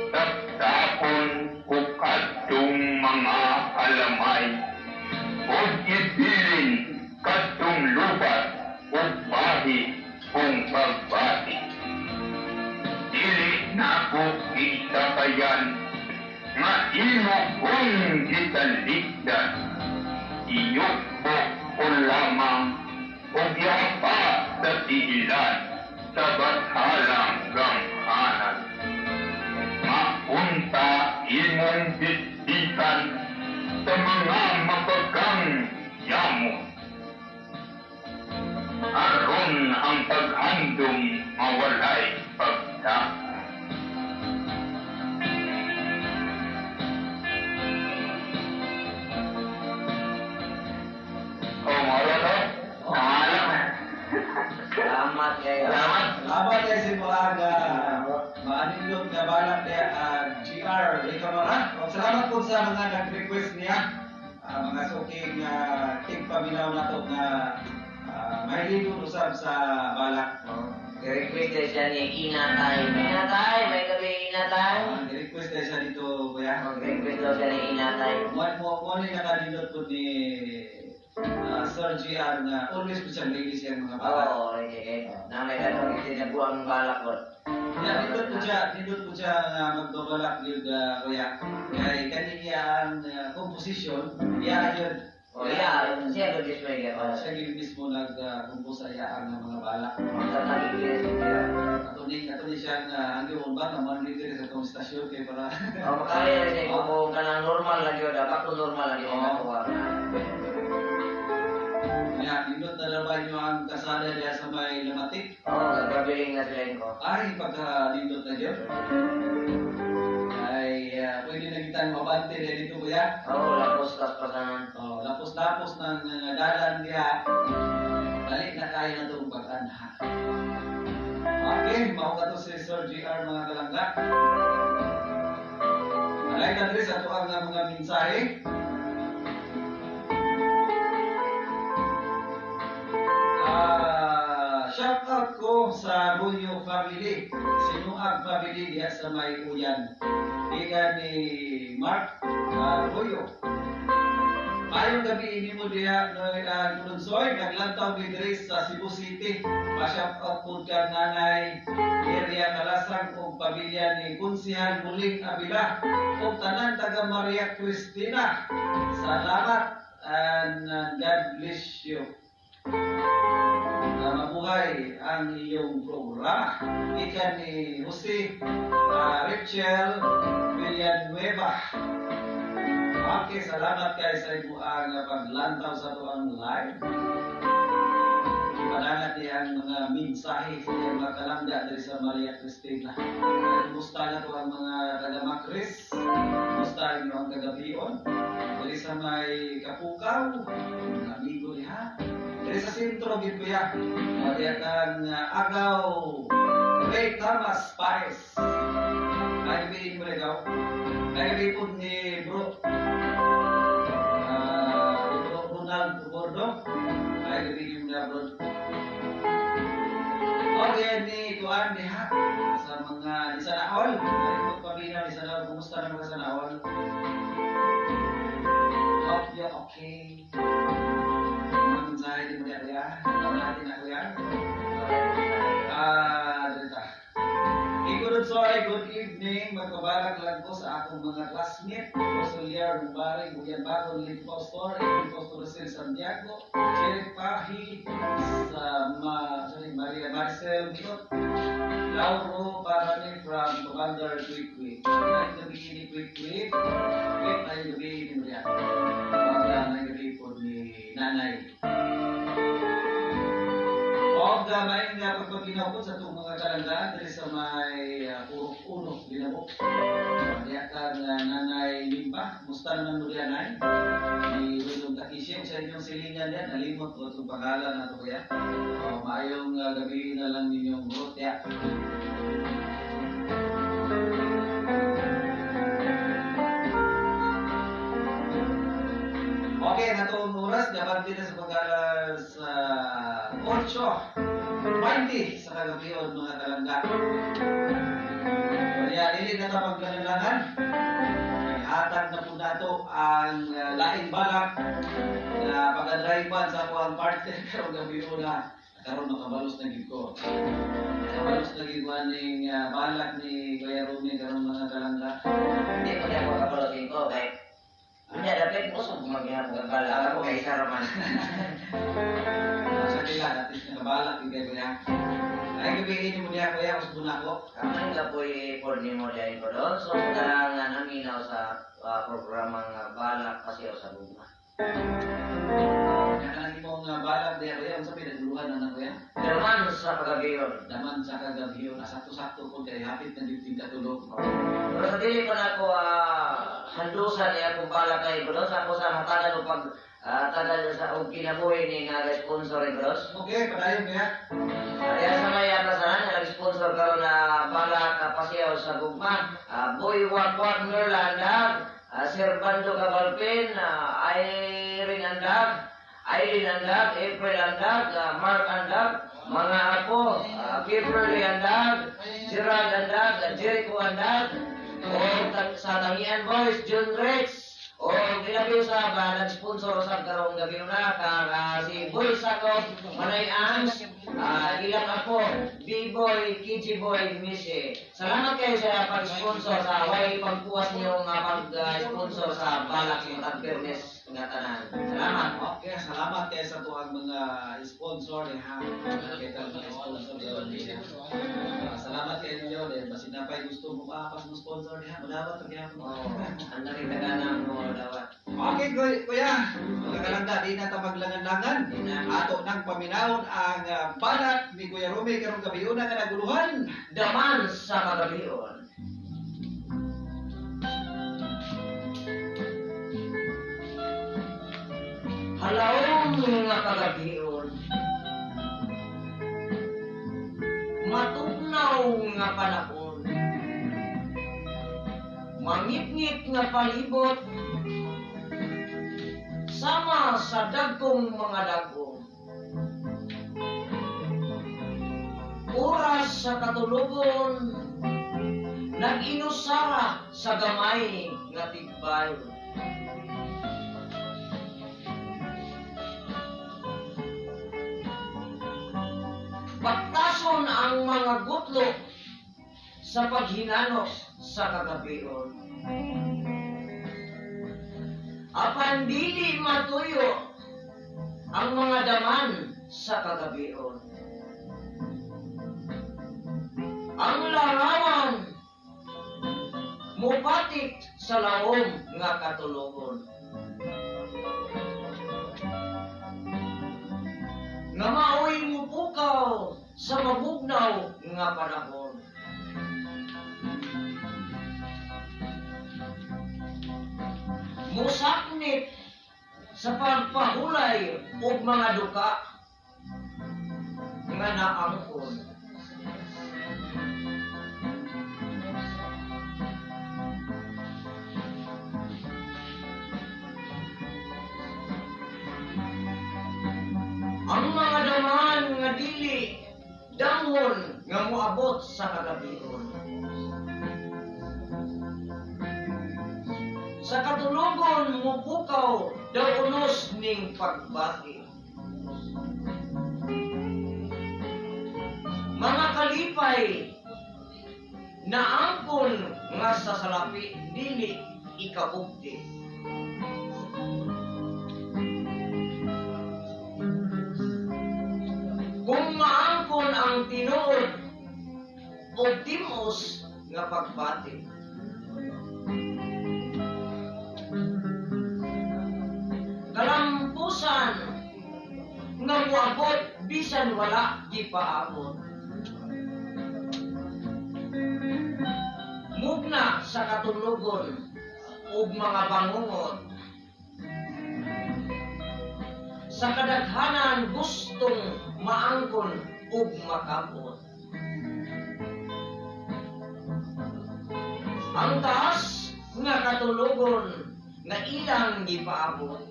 taptapon ko kadtong mga alamay, o ibilin kadtong lubat o bahi kong pagbati. Dili na ko isabayan, nga imo kong gitaligdan. Iyok ko lamang o yapa sa tiilan sa bathalang ganghanan. Maunta imong bisbitan sa mga mabagang yamo. Aron ang paghandong mawalay pagtapos. Salamat kayo. Salamat kayo si Mulaga. Maanindot nga balak niya GR Camarada. Salamat po sa mga nag-request niya. Mga suking tigpaminaw na ito nga may lido usap sa balak. I-request na siya ni Inatay. Inatay, may gabi Inatay. Request na siya dito, kuya. Request daw siya ni Inatay. Mo ni nakadindot po ni Sir GR nga always po siyang ladies yung mga balak. Oo, na may ganun kasi nabuang balak ko. Nindot po siya nga magbabalak yun, kuya. Kaya kaniya ang composition, iya yun. O iya, siya ko display ka pa. Siya gini mismo nag-compose ayaan ng mga balak. Magtatagigil siya. Ato ni siya hanggang ba naman dito sa itong stasyon kay para O makaya rin ko kung kanang normal lagi o dapat kung normal lagi ang natuwa na. kaya nindot na labay nyo ang kasada niya sa may lamatik. Oo, nagpabiling na sila ko. Ay, pagka nindot na dyan. Ay, pwede na kitang mabante na dito kuya. Oo, lapos pasanan. Oh, lapos-lapos ng dalan niya. Dali na kaya na itong pag-anha. Okay, mao ka to si Sir GR mga kalangga. Alay na rin sa ito ang mga mensahe. Shout out ko sa Runyo family. Sinuag family diya sa may uyan. Ikan ni Mark Runyo. Mayong gabi ini mo diya no Kununsoy, naglantaw ni Grace sa Cebu City. Pa-shout out po ka nanay area Kalasang o pamilya ni Kunsihan Muling Abila o tanan taga Maria Cristina. Salamat and God bless you. Mabuhay ang iyong programa. Ikan ni Jose Rachel Villanueva. Okay, salamat kay sa imo ang paglantaw sa tuang live. Ipadangat niya ang mga mensahe sa iyang mga kalangga dari sa Maria Cristina. Kumusta na to ang mga taga-Macris? Kumusta niyo ang kagabion? Dari sa may Kapukaw, mga amigo niya. Dari sa sentro, gito ya. Mariya kang Agaw, Ray Thomas Paes. Ay, gabihin mo rin daw. Ay, gabihin po ni Bro. Bro Ronald Bordo. Ay, gabihin mo na Bro. Okay, ni Tuan ni Ha. Sa mga ni Sanaol. Ay, po pamilya ni Sanaol. Kumusta na mga Sanaol? Hope you're okay. Mensahe di mulia kuya, natin na kuya. Dito. Good sorry, good evening. Magkabalak lang ko sa akong mga classmate. Solier Mubari, Buyan Bago, Link Pastor, Pastor Sil Santiago, Jerry Pahi, Maria Marcel, Lauro Parani from Commander Quick Quick. Nain gabi ni Quick Quick. Nain gabi ni Mulia. Nain gabi po ni Nanay. O gamay nga pagpaginaw ko sa itong mga kalanggaan dali sa may Purok Uno, Binabok. Kaya kang Nanay Limpa, musta naman mo diyan ay? Ni Wilong Takisyo, sa inyong silingan yan, nalimot ko itong pangalan na ito kaya. O maayong gabi na lang ninyong bro, ya. Okay, natong oras, dapat dito sa pag-alas 8:20 sa kagabion mga kalangga. Kaya dili na ta pagkanalangan. Hatag na po nato ang laing balak na pag-drivean sa akong partner karong gabion na karon makabalos na gid ko. Makabalos na gid ning balak ni Kuya Rumi karong mga kalangga. Hindi ko na makapalotin ko kay hindi, dapat mo sa mag-ihap ng bala. Ako kay isa raman. Sa kila, natin na balak yung kayo niya. Ay, gabihin mo niya, kuya, usbo na ako. Kamang na po i-porni mo dyan ko doon. So, kailangan naminaw sa programang balak kasi o sa luma. Kailangan mo nga balak diya, kuya. Ang sabi, naguluhan na na, kuya. Naman sa kagabiyon. Naman sa kagabiyon. Sakto-sakto po kaya hapit na dito yung katulog. Pero sa dili ko na ako handusan niya kung balak kayo ko doon. Sa ako sa matagal o pag tagal sa o kinabuhi ni nga sponsor ni Cross. Okay, padayon kuya. Kaya sa may atasanan na nag-sponsor karon na balak pasiyaw sa gugma. Boy Wakwak Nerlandag, Sir Bando Cabalpin, Irene Andag, April Andag, Mark Andag, mga apo, Kimberly Andag, Gerald Andag, Jericho Andag, o sa Tangian Boys, John Rex, o ginabi sa ba, nag-sponsor sa karong gabi na si Boy Sako, Manay Ans, ilang ako, B-Boy, KG Boy, Mise. Salamat kayo sa pag-sponsor sa way pagpuwas niyo nga pag-sponsor sa balak ng Fairness nga tanan. Salamat. sa tuwang mga sponsor ha. Kita mga sponsor niya. Salamat kayo niyo dahil basin na pa'y gusto mo maapas ng sponsor niya. Malawat ang yan. Ang nakikagana mo dawat. Okay, kuya. Magkakalanda, di na maglangan-langan. Ato nang paminawon ang balat ni Kuya Romy karong gabi una nga naguluhan. Daman sa kagabion. Halawong nga kagabion. Matugnaw nga panahon. Mangit-ngit nga palibot. Sama sa dagkong mga dagkong. Oras sa katulugon, nag-inusara sa gamay nga tigbay. Pagtason ang mga gutlo sa paghinanos sa kagabion. Apan dili matuyo ang mga daman sa kagabion. Ang larawan mupatik sa lawom nga katulogon. Nga maoy mupukaw sa mabugnaw nga panahon. Musaknit sa pagpahulay og mga duka nga naangkon. Ang mga daman nga dili dangon nga moabot sa kagabion. Sa katulugon mupukaw daw unos ning pagbati. Mga kalipay na angkon nga sa salapi dili ikabugti. Kung maangkon ang tinuod o timos nga pagbati. Kalampusan nga muabot bisan wala gipaabot. Mugna sa katulugon ug mga bangungot. Sa kadaghanan gustong maangkon ug makabot. Ang taas nga katulugon nga ilang gipaabot.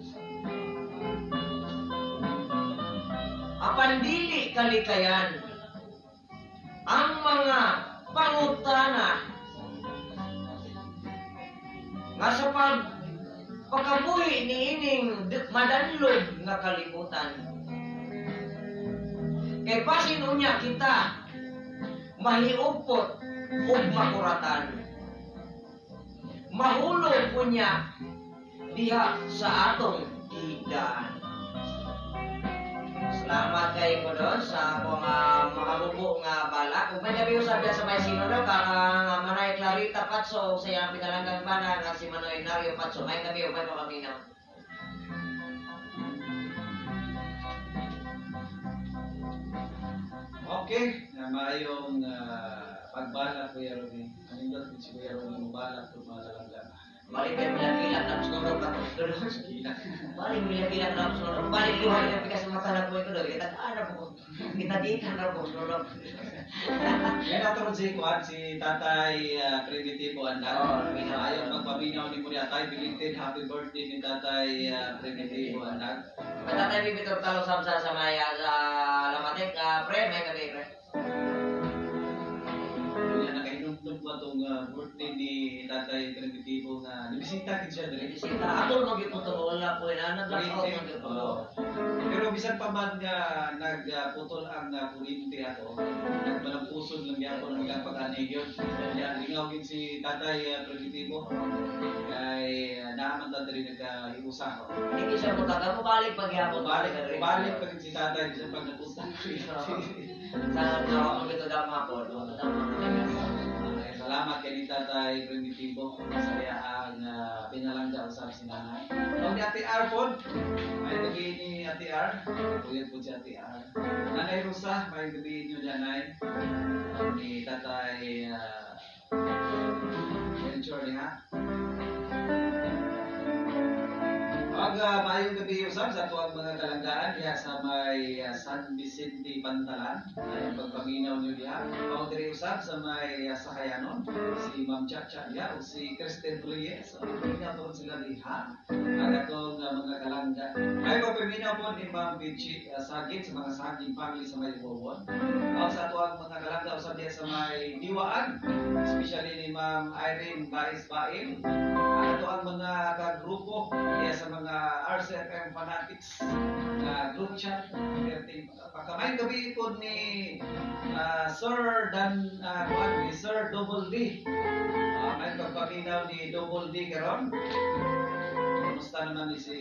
Apan dili kalikayan ang mga pangutana nga sa pagkabuhi niining madanlog nga kalibutan. Kay basin unya kita mahiupot ug makuratan. Mahulog unya diha sa atong idaan. Salamat kay ko doon sa akong makabubo nga balak. Kung may gabi usap sa may sinunod, kang Manay Clarita Patso, sa iyang pinalanggang banan, at si Manoy Nario Patso. May gabi upay papaminaw. Okay, na mayong pagbalak Kuya Romy. Ang indot si Kuya Romy mubalak kung mga lalanggan. Balik kayo milagilak na sunod ka doon. Balik milagilak na sunod. Balik luhay na pikas sa mata na po ito doon. Kita ano po. Kita dikan na po sunod. Yan nato si Tatay Primitivo Andag. Ayaw magpaminaw ni Kuya Tatay. Belated happy birthday ni Tatay Primitivo Andag. Tatay Bibitor talo sa maya sa Lamatek. Pre, may gabi pre. Nakainom ba itong birthday ni Tatay Primitivo na nabisita ka siya dali? Bisita. Ako mag-iputong wala po na. nag-blackout ng dito. Pero bisan pa man nga nagputol ang kuryente ato, nagmalampuson lang yan ako ng ilang pag-anigyon. Kaya lingaw yun si Tatay Primitibo. Kay naaman tayo rin nagkahiusa. Hindi siya mutaga mo balik pagyapon. Balik pa rin si Tatay bisan pag napunta. Sa nawa mo ito dama ko. Salamat kay ni Tatay Primitibo sa ang pinalangga usap si Nanay. Ang ni Ate R po, may gabi ni Ate R. Tuyad po si Ate R. Nanay Rosa, may gabi niyo Nanay. Ni Tatay Venture niya. Maayong gabi usap sa tuwang mga kalanggaan diha sa may San Vicente Pantalan. Ay pagpaminaw niyo diha. Mao diri usap sa may Sahayanon si Ma'am Chacha diha o si Kristen Reyes. So paminaw po sila diha. Ang atong mga kalangga. Ay pagpaminaw po ni Ma'am Bichi Sagit sa mga saging family sa may Bobon. Sa tuwang mga kalangga usap diha sa may Diwaan. Especially ni Ma'am Irene Bais-Bail. Ang atong mga kagrupo diha sa mga RCFM Fanatics group chat. Pagkamay gabi po ni Sir ni Sir Double D. May pagpapinaw ni Double D karon. Kumusta naman ni si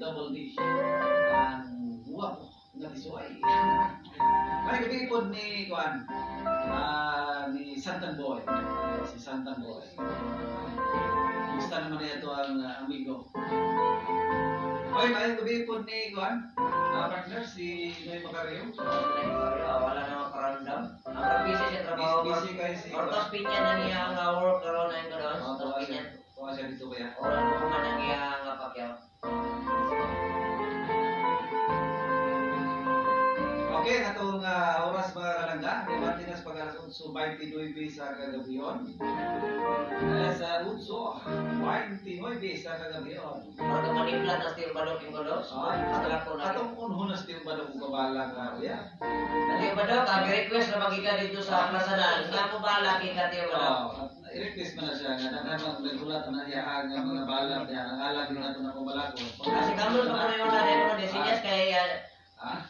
Double D? Ang guwapo na isuay. May gabi po ni Kuan ni Santan Boy. Si Santan Boy. Kumusta naman niya ito ang amigo? Okay, mayroong gabi po ni Juan, partner, si Noy Macario. Wala na makaramdam. Ang busy siya trabaho. Busy kayo si Ortos pinya na niya ang work karon na yung karon. Ortos pinya. Tuwa siya dito kaya. Wala mo man ang iya nga pakyaw. Okay, natong oras mga kalangga. May matinas pag-alas 29 sa kagabiyon. Alas 29 sa kagabiyon. Pagka manipla na steel balok yung kodos. Atala ko na. Atong unho na steel ba daw kabala nga uya? Dati ba daw kag request na magika dito sa plasanan. Nga mo bala kita tiyo ba daw? I-request man na siya nga nagkaroon nagulat na niya ang mga balak niya ang alam din nato na kumalako. Kasi kamlo pa ko yung na desinyas kay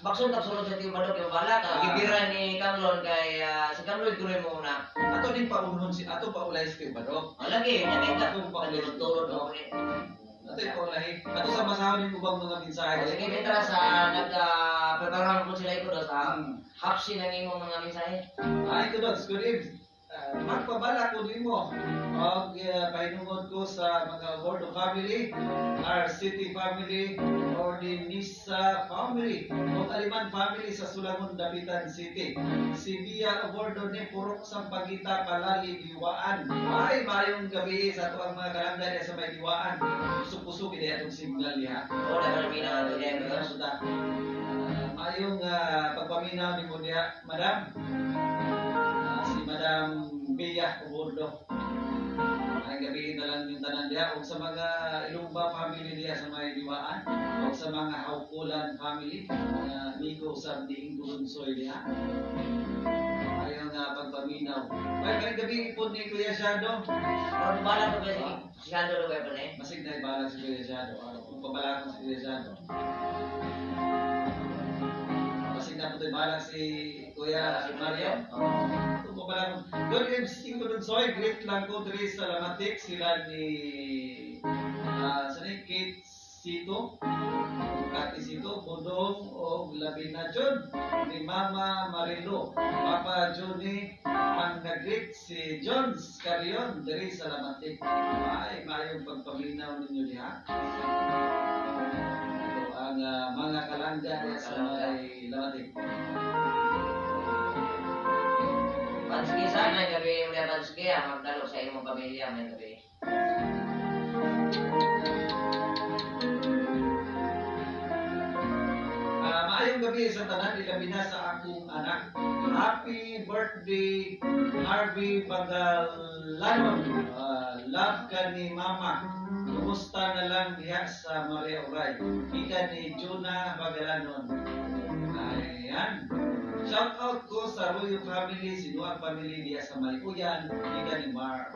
Baksod sulod sa tiyo badok yung bala ka. Gibira ni Kamlon kay si Kamlon gure mo na. Ato din pa unhon si ato pa ulay si badok. Lagi nya kita tulod mo ni. Ato pa ulay. Ato sa masawa ni ubang mga mensahe. Sige mitra sa nagka-prepare mo sila ito sa hapsi ng imong mga mensahe. Ay ko dos, good evening. Magpabala ko nimo og pahinungod ko sa mga Board of Family, our City Family, or the Nisa Family, o Aliman Family sa Sulangon, Dapitan City. Si Bia Obordo ni Purok Sampagita, Palali, Diwaan. Ay, mayong gabi sa tuwang mga kalanggan sa may Diwaan. Pusok-pusok hindi atong signal niya. O, dapat pinang ito niya. Mayong pagpaminaw ni mo niya, Madam. Si Madam Bia Obordo. Ang gabi na lang yung tanan diya o sa mga Ilumba family diya sa may Diwaan o sa mga Haukulan family amigo sa diing Gulunsoy diya. Ayong pagpaminaw. Ay gabi po ni Kuya Shadow. Or bala ko ba si Shadow ba pa ni? Masig na ibala si Kuya Shadow. Kung pabala ko si Kuya Shadow. Masig na po tayo balak si Kuya Mario. Ito po pala. Good evening ko dun soy. Great lang ko diri sa Lamatik. Sila ni Kate Sito. Kati Sito. Budong o Labina Jun. Ni Mama Marilo. Papa Johnny. Ang nag-greet si Jones Carion diri sa Lamatik. Ay, mayong pagpaminaw ninyo diha. Ang mga kalangga sa may Lamatik. Panski sana gabi ulit panski magdalo sa imong pamilya may gabi. Maayong gabi sa tanan ilabi na sa akong anak. Happy birthday Harvey Bagalanon. Love ka ni Mama. Kumusta na lang diha sa Maria Uray. Ika ni Juna Bagalanon. Ayan. Shout out ko sa Royo family, Sinuang family diya sa Malikuyan, ika ni Mar.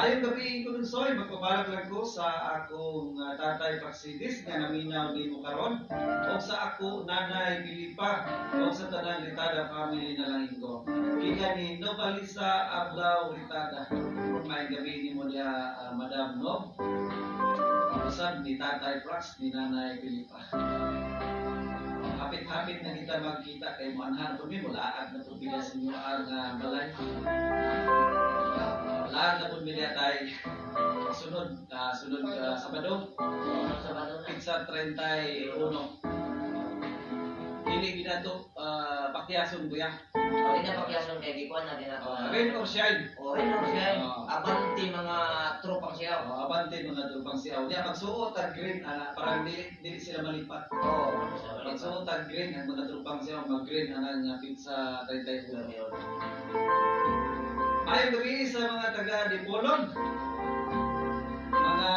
Mayong gabi ko nun soy, magpabalak lang ko sa akong tatay Praxidis nga naminaw ni mo karon o sa ako nanay Pilipa o sa tanang Ritada family na lang ko. Kika ni Novalisa Ablaw Ritada. Mayong gabi ni mo niya Madam Nob. Usab ni tatay Prax ni nanay Pilipa. Hapit-hapit na kita magkita kay Muanhan po mi mulaag na po bigas ninyo ang balay. Lahat na po nila tayo sunod Sabado, pizza 31. Dili ginato pakyason ko yan. Hindi na pakyason kay Gikuan na din ako. Rain or shine. O, rin ako siya. Abanti mga tropang siya. Abante mga tulpang siyaw. Diya magsuot ang green, parang dili sila malipat. Oo. Magsuot ang green, ang mga tulpang siyaw, mag-green, anang pizza 31. Ayong gabi sa mga taga-Dipolon. Mga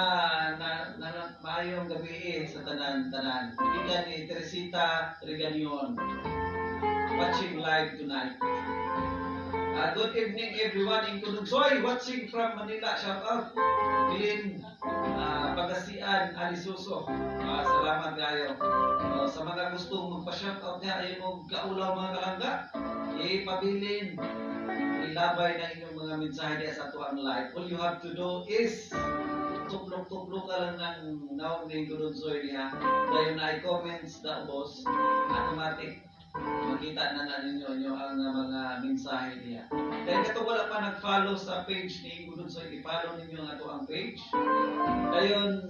mayong gabi sa tanan-tanan. Bigyan ni Teresita Reganion. Watching live tonight. Good evening everyone in Kunugsoy. Watching from Manila. Shout out. Bilin Pagasian Alisuso. Salamat kayo. Sa mga gustong magpa-shout out niya, ayun mo kaulaw mga kalangga. Ipabilin. Ilabay na inyong mga mensahe diya sa tuang live. All you have to do is tuplok-tuplok ka lang ng naong ng Kunugsoy niya. Dahil na i-comments na boss, automatic makita na ninyo ang mga mensahe niya. Dahil ito wala pa nag-follow sa page ni Kunugsoy, i-follow ninyo nga ito ang page. Dayon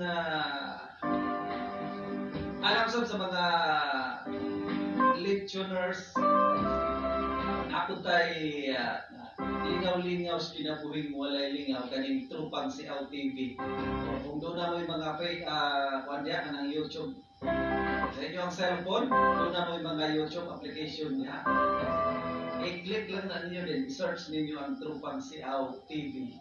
alam sa mga listeners, ako tay lingaw-lingaw sa kinabuhing walay lingaw kaning trupang si TV. Kung doon na mo yung mga fake kuandya kanang YouTube sa inyo ang cellphone, doon na mo yung mga YouTube application niya. I-click lang na ninyo din, i-search ninyo ang trupang si TV.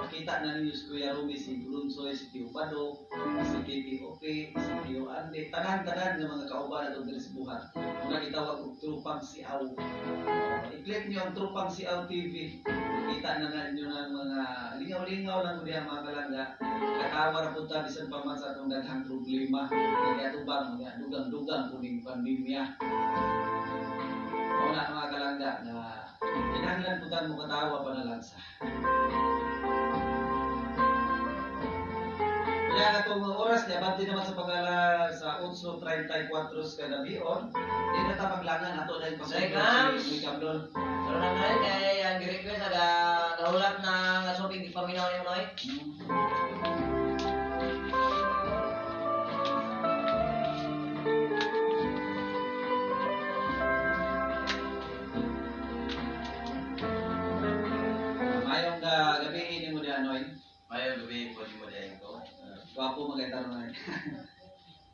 Makita na ninyo si Kuya Rumi, si Brunsoy, si Tio Pado, si KPOP, si Tio Andy, tanan-tanan ng mga kauban na doon sa buhat. Kung nakitawag ang trupang si i-click nyo ang trupang si TV. Makita na ninyo ng mga lingaw-lingaw lang kung mga kalangga. Katawa na punta bisan pa man sa itong daghang problema. Kaya tubang, dugang-dugang kuning pandemya. Wala mga kalangga na kinahanglan punta mo katawa pa na lang sa. Kaya nga itong oras niya, banti naman sa pangala sa 8:34 kada biyon, hindi na tamaglangan ato na yung Kams! may kamdon. So na nga kay ang request aga nahulat na shopping di paminaw niyo noy. Mayong gabi ini mo di anoy. Mayong gabi po di mo dahil ko. Gwapo maganda ron.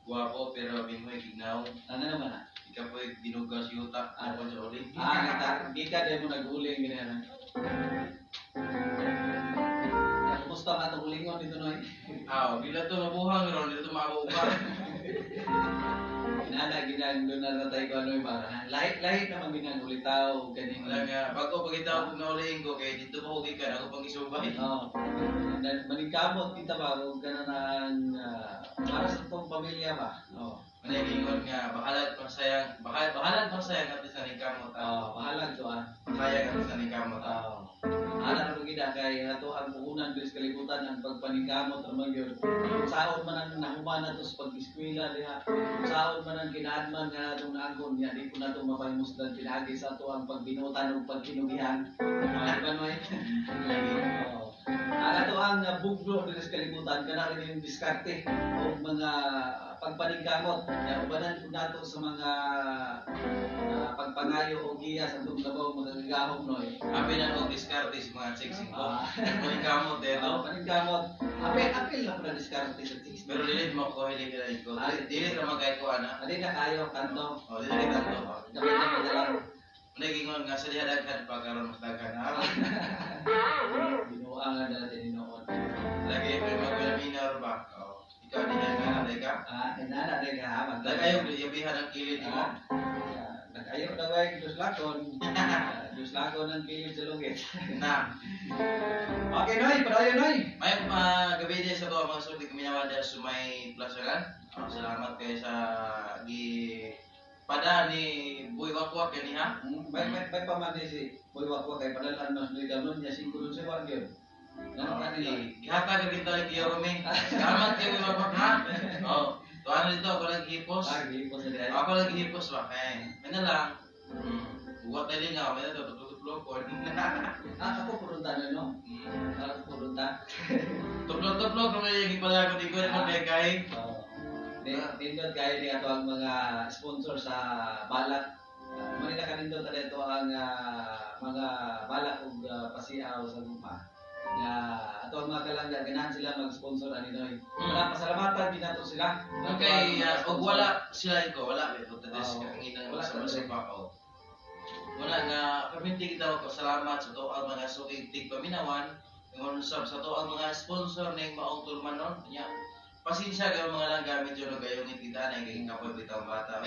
Guwapo pero minmoy gignaw. Ano naman ah? Ikaw po binugas yuta. Ano sa uling? Kita din mo nag-uling ganyan. Kumusta nga itong ulingon dito noy? Bila to mabuhang ron, dito mabuhang. Ginang doon na natay ko ano yung para. Lahit naman ginang ulitaw, ganing. Wala nga, bago pagkita ko na uling ko, kaya dito pa hukin ka, ako pang isubay. Oo. Maningkamot kita ba, huwag ka na ng para sa itong pamilya ba? Oo. Managingon nga, bakalat pang sayang at isa ni kamot. Oo, mahalag to ah. Sayang at isa ni kamot. Oo. Alam mo gina kay ato ang puhunan bis kalibutan ang pagpaningkamot ang yun. Saon man ang nahuman na to sa pag-eskwela diha. Saon man ang kinaadman nga atong naangkon niya di ko na to mapaymusdan pinagi sa ato ang pagbinutan ug pagkinugihan. Ano man Oo. Ato ang bugno diri sa kalibutan kana rin yung diskarte o mga pagpaningkamot. Ya ubanan ko nato sa mga pagpangayo o giya sa itong labaw mga gagahom noy. Happy na ako diskarte sa mga sexing ko. Muli kamot eh, Oo, no? paningkamot. Apil lang na diskarte sa tis. Pero dili mo ko hindi ka rin ko. Dili naman kahit ko ana. Adi na kayo kanto. O, dili kita to. Dapat na madala. Nagingon nga sa dihadaghan pa karon mas daghan na. Binuang nga dala din noon. Lagi ko mag-webinar ba? O, ikaw din yan nga na ka. Inana din ka Lagi ayaw yabihan ang kilid mo. Nag-ayaw na ba yung dos lakon. Dos Diyos lako ng kilid sa lugit. Na. Okay, Noy. Padayon, Noy. May gabi din sa to mga sulti kami naman dahil sa may plasaran. Salamat kayo sa pada ni Boy Wakwak yan ha. May pamandi si Boy Wakwak kay padalan mas Noy Damon niya 5 dun sa wag yun. Ano ka nila? Gihata ka rin tayo kay Rome. Salamat kayo Boy Wakwak ha. Oh, tuwan dito ako naghihipos. Hipos na dahil. Ako naghihipos ba? Ano lang. Buwat na din nga, may natututuplok ko. Ako purunta na, no? Ako purunta. Tuplok-tuplok kung may yung pala ko di ko naman begay. Nindot kayo ni ato ang mga sponsor sa balak. Manila ka nindot na ito ang mga balak o pasiaw sa lupa. Nga ato ang mga kalangga, ganahan sila mag-sponsor ani Noy. Para pasalamatan din nato sila. Okay, og wala sila ko, wala ito tades Oo. kang inang Wala sa talaga. pa ako. Wala nga perminti kita ko salamat sa to ang mga sukig tig paminawan, ngon sa to ang mga sponsor ning maong tulmanon nya. Pasensya kayo mga lang gamit yun kayo ng kita na yung kapoy bitang bata.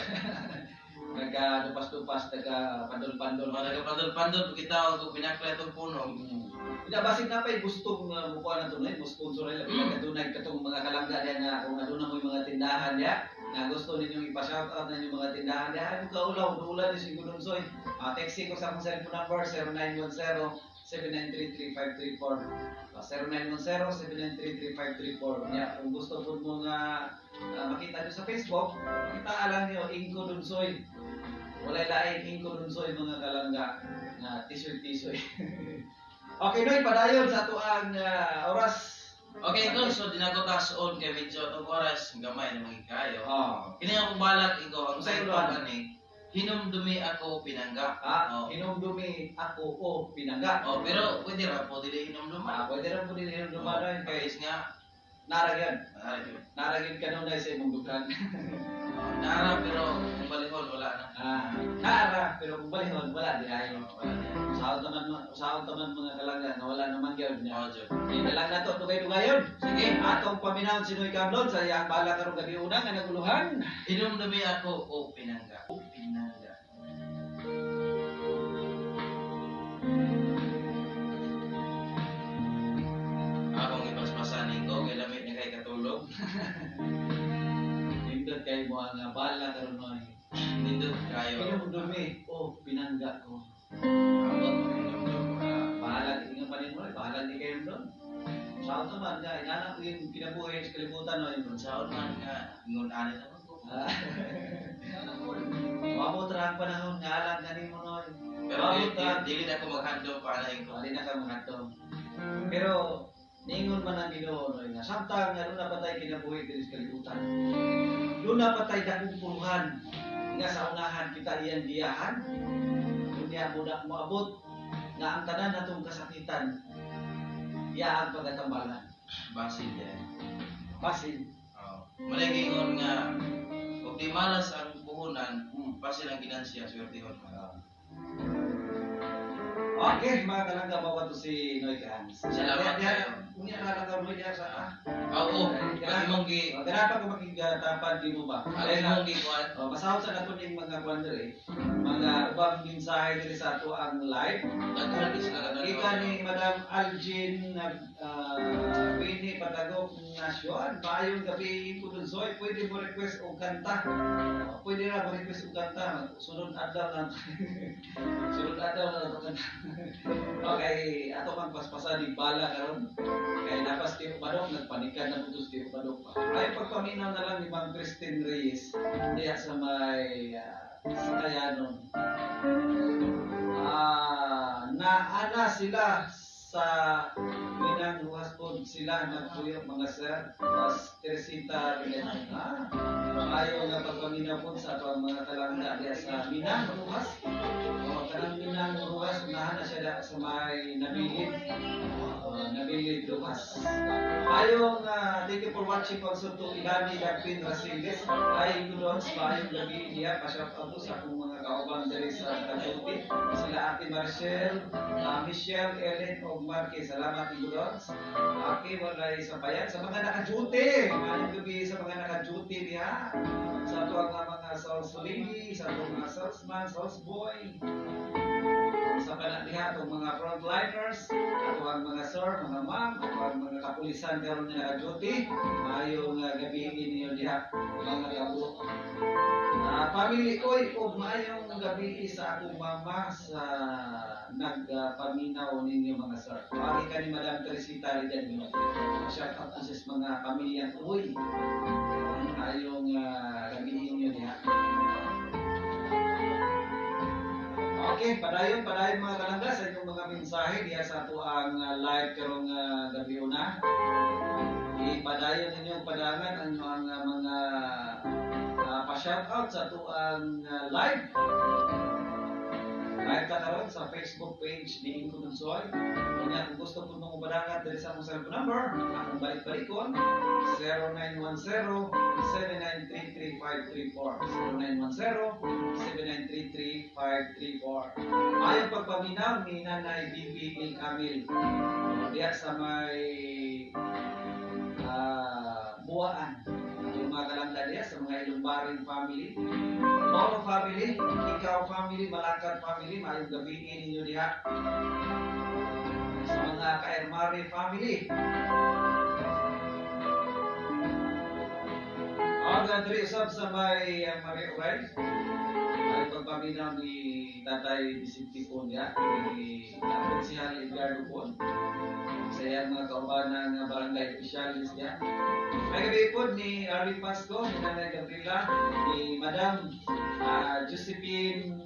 Nagka-dupas-dupas, nagka-pandol-pandol. Mga nagapandol-pandol kita kung pinakla itong puno. Basig na pa'y gustong mukha na tunay, mo sponsor nila. Pinagkatunay katong mga kalangga niya nga kung aduna mo yung mga tindahan niya, na gusto ninyong ipa-shoutout na yung mga tindahan niya. Ay, kaulaw, duulan niyo si Gudunsoy. Texting ko sa akong cellphone number, 0910-7933-534. 0910-7933-534. Kaya kung gusto po mo nga makita nyo sa Facebook, makita lang nyo, Inko Dunsoy. Walay laing Inko Dunsoy mga kalangga na tisoy-tisoy. Okay, Noy, padayon sa ato ang oras. Okay, ito, so dinagotas on kay medyo itong oras, gamay na magikayo. Oh. Kini akong balak ikaw, ang Sa sa ilo, ito ni hinumdumi ako pinangga. Oh. Hinumdumi ako o pinangga. Oh, pero pwede ra po dili hinumduma. Pwede rin po din hinumduma rin kay Kaya nga, naragyan. ay, Naragyan ka nung na sa imong dugan. nara pero kung balihon wala na. Nara, pero kung balihon, wala di ay. Wala na. Usahaw taman mga kalangga na wala naman yun niya. Oh, Diyo. Hindi lang na ito, dugay-dugayon. Sige. Atong paminaw si Noy Camlon sa iyang bala karong gabi una nga naguluhan. Hinumdumi ako o pinangga. O pinangga. Akong ipaspasanin ko, kay lamit na kay katulog. Nindot kay mo ang bala karon Noy. Nindot kayo. Pinumdumi o pinangga ko. Ambot mo hinumdum. Bahala, ingat pa rin mo, bahala di kayo doon. Saan naman nga, inanak ko yung kinabuhay sa kalimutan no, yung Saon man nga, ngun ani naman ko. Mabot ra ang panahon nga alam ganin mo no. Pero dili na ako maghandom para ko. Mali na ka mga Pero ningon man ang Ginoo no nga samtang nga na patay kinabuhi diri sa kalibutan. Doon na patay dakong puluhan nga sa unahan kita iyan giyahan. Kunya mo na moabot nga ang tanan natong kasakitan iya ang pagatambalan. Basil yan. Basin. Malagingon nga, kung di malas ang puhunan, basil ang ginansya, swertihon mo. Okay, mga kalangga, bawa to si Noy Kans. Salamat kayo. Unya kalangga mo diya sa Oo, pwede mong gi... Ganapa ko makigatapan di mo ba? Pwede mong gi kuhan. Masahod sa nato ning mga kwander mga ubang mensahe diri sa ato ang live. Nagkuhan di sila ka Ika ni Madam Algin Winnie Patagok Nasyon. Maayong gabi ko dun Soy. Pwede mo request og kanta. Pwede ra mo request og kanta. Sunod adlaw na. Sunod adlaw na ito kanta. Okay, ato kang paspasan ni bala karon. Kaya napas tiyo padok, nagpanikan na putos tiyo padok pa. Ay pagpaminaw na lang ni Ma'am Christine Reyes diya sa may Sakayanon. Naana sila sa Minang Huhaspod sila nagtuyo mga sir. Tapos Teresita ayaw nga pagpaminaw po sa mga kalangga diya sa Minang Huhas. Kanang Minang Huhas, naana siya sa may Nabilid. Nabilid Huhas. Ayaw nga, thank you for watching Pagsunto Ilani Dagpin Rasiles. Ay Gudons, maayong gabi niya. Pasyap ako sa akong mga kaubang dari sa Kaluti. Sila Ate Marcel, Michelle, Ellen, o Marquez. Salamat Gudons. Okay, walay sa bayan. Sa mga naka-duty, maayong gabi sa mga naka-duty niya. Sa ito ang mga sales lady, sa ito mga salesman, sales boy. sa panaliha atong mga frontliners, ato ang mga sir, mga ma'am, ato ang mga kapulisan karon nga naka-duty. Maayong gabi ninyo diha mga kabuok. Family oy ug maayong gabi sa akong mama sa nagpaminaw ninyo mga sir. Pagi ka ni Madam Teresita rin mo. Shout out po sa mga pamilya oy. Maayong gabi ninyo diha. Okay, padayon mga kalangga sa inyong mga mensahe diya sa ato ang live karong gabi una. Ipadayon ninyong padangan ang mga pa-shoutout sa ato ang live. Live ka karon sa Facebook page ni Inko Nunsoy. Kanya kung gusto po nung upadangan dali sa akong cellphone number, akong balik-balikon 0910-793-3534 0910-793-3534. Ayong pagpaminaw ni Nanay Bibi Camille diya sa may buwaan. Yung mga kalangga diya sa mga Ilumbarin family, Moro family, Ikaw family, Malangkat family, maayong gabi ninyo diha. Sa mga Kaermari family. Ang diri usab sa may Marie Uray. Ay pagpaminaw ni Tatay Vicente po niya, ni Ponsihal Edgardo po. Sa iyang mga kaubanan ng barangay officialis niya. May gabi po ni Arvin Pasco, ni Nanay Gabriela, ni Madam Josephine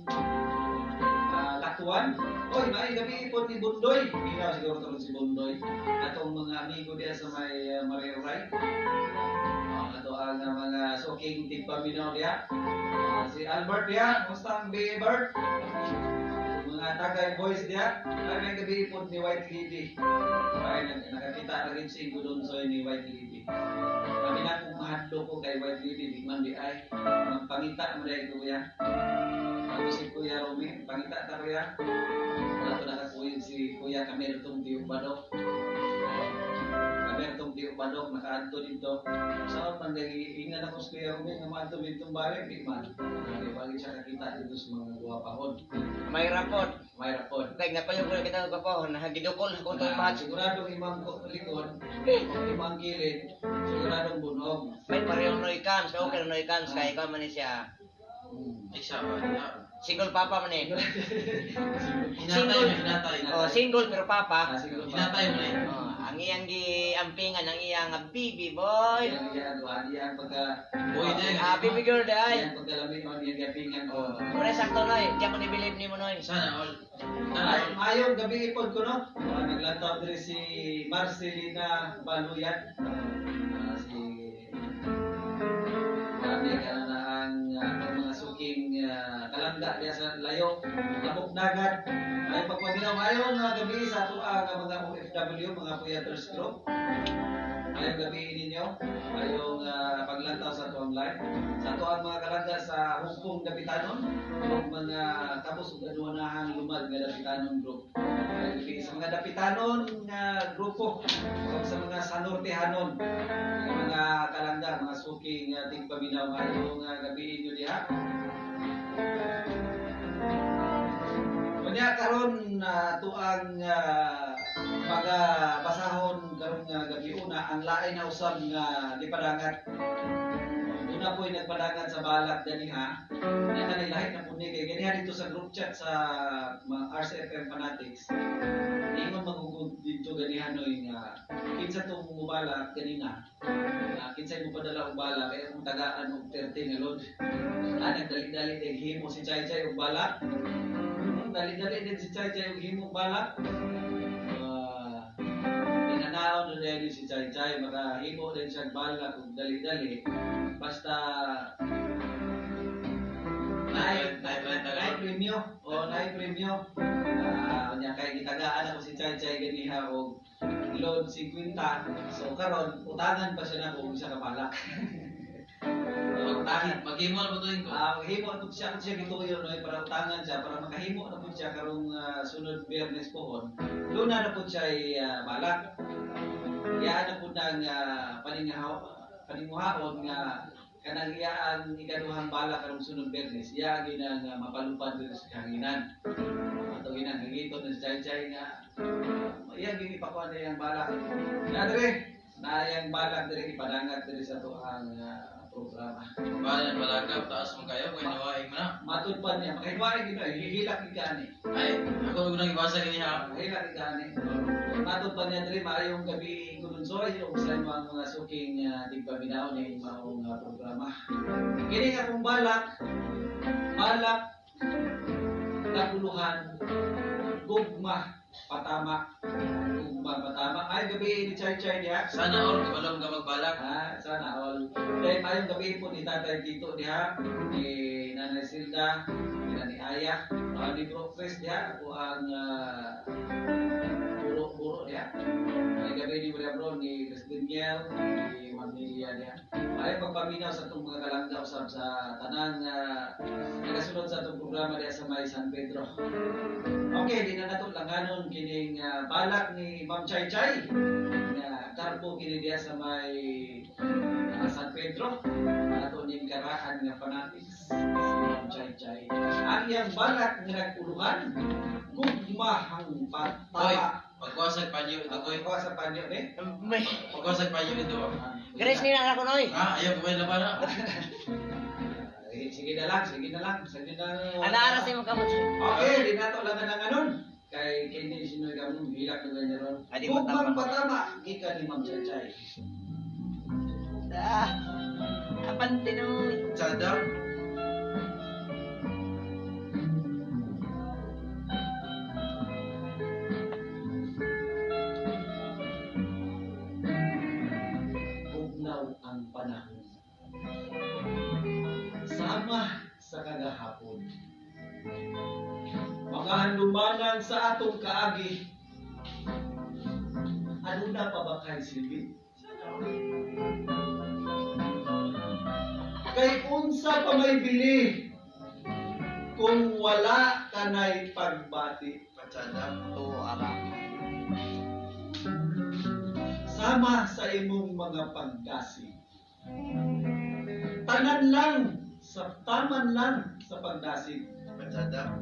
Latuan. Oy, may gabi po ni Bundoy. Hindi na siguro tulog si Bundoy. Atong mga amigo diya sa may Marie Uray. Ato ang mga suking tigpaminaw diya. Si Albert diya, musta ang Bert? Mga tagay boys diya. Ay may gabi po ni White Lady. Ay nakakita na rin si Gudonsoy ni White Lady. Kami na kung mahadlo ko kay White Lady, di man di ay. Magpangita mo dahil kuya. Ako si Kuya Romy, pangita ta kuya. Wala ko nakakuyin si Kuya Kamertong Diubadok. Kamertong Diubadok, nakaadto dito. Saan man nag-iingan ako si Kuya Romy, nga maadto dito balik, di man. Bagi siya nakita dito sa mga buha pahon. May rapot. May rapod. Kaya nga pa yung kita ko nahagidukol akong itong match. Siguradong imang likod, imang gilid, siguradong bunog. May parehong noikans, okay na noikans, kaya ikaw man siya. Isa ba? Single papa man eh. Hinatay. Oh, single pero papa. Hinatay mo eh. Oh, ang iyang giampingan, ang iyang baby boy. Yan pagka... Baby girl day. Yan pagkalamin mo, yan gapingan ko. Muna sakto noy, di ako ni-believe ni mo noy. Sana all. Ayong gabi ipod ko no. Naglantaw diri si Marcelina Baluyan. Si marami ka na ang mga suking kalangga diya sa layo, labok dagat. Ay pagpaminaw ayong gabi sa ato ang mga OFW, mga Puyaters Group. Ayong gabi ninyo, ayong paglantaw sa ato ang live. Sa ato ang mga kalangga sa Hugpong Dapitanon, ang mga tapos ug anuanahang lumad nga Dapitanon group. Ayong gabi sa mga Dapitanon nga grupo, ug sa mga Sanortehanon, mga kalangga, mga suking tigpaminaw ayong gabi ninyo diha. Kunya karon tuang mga basahon karong gabi una ang lain na usab nga gipadangat. Una po'y nagpadangat sa balat ganiha. Kanay lahi na pud ni kay ganiha dito sa group chat sa mga RCFM fanatics. Ingon magugod dito ganiha noy nga kinsa tong mubalak kanina. Kinsa mo padala og bala kay akong tagaan og 30 nga load. Nagdali-dali kay himo si Chay Chay og bala. Dali-dali din si Chay Chay og himo bala. Inanaon na din si Chay Chay maka himo din siya bala og dali-dali. Basta naay premyo o naay premyo. Nya kay gitagaan ako si Chay Chay ganiha og load 50. So karon utangan pa siya nako og isa ka bala. Maghimo na po ito ko. Maghimo na po siya gituyo no para utangan siya para makahimo na po siya karong sunod Biyernes pohon. Luna na po siya balak. Iyaan na po nang paninguhaon nga kanang iyaan ikaduhang bala karong sunod Biyernes. Iya ginang mapalupad dito sa kahanginan. patugin na gigito ng chay-chay nga. Iya gigipakuan na yang balak. Na dire, na yang balak dire ipadangat dire sa to ang programa. Bayan balagap taas mo kayo kay nawaig mo na. Matud pa niya, makaiwaig gino, hihilak igani. Ay, ako nang ibasa gini ha. Hihilak igani. Matud pa niya dire maayong gabi kulunsoy o sa mga suking tigpaminaw ni maong programa. Kini akong balak naguluhan gugma patama ay gabi ni Chay diha Sana all kabalong ka magbalak. sana all dahil mayong gabi po ni Tatay Tito diha ni Nanay Silda ni Aya ni Bro Chris diha ako ang buro diha ay gabi ni Maria Bro ni Chris Daniel ni Magnilia diha ay pagpaminaw sa itong mga kalangga usab sa tanang nagasunod sa itong programa diha sa May San Pedro. Okay, di na nato langanon kining balak ni Ma'am Chay nga karpo kini diha sa May San Pedro ato ning karaan nga fanatics si Ma'am Chay. Ang iyang balak nga nagpuluhan gugmahang Hoy, patama. pagkuasag panyo ito koy. Ako sa panyo ni. May, Pagkuasag panyo ito. Grace nila ako noy. Ayaw ko na ba na? Sige na lang. Sige na. Ana si mo kamot. Okay, di nato lang na nganon. Kay kini sinoy gamon bilak na ganyan ron. Adi Gugmang patama. patama gikan ni Ma'am Chay. Apan tinoy. Sada. Bugnaw ang panahon. Sama sa kagahapon. Mga handumanan sa atong kaagi. Ano na pa ba kay silbi? Kay unsa pa may bili kung wala kanay pagbati. Patsada. Oo, ara. Sama sa imong mga pagdasi. Taman lang sa pagdasig. Patsada.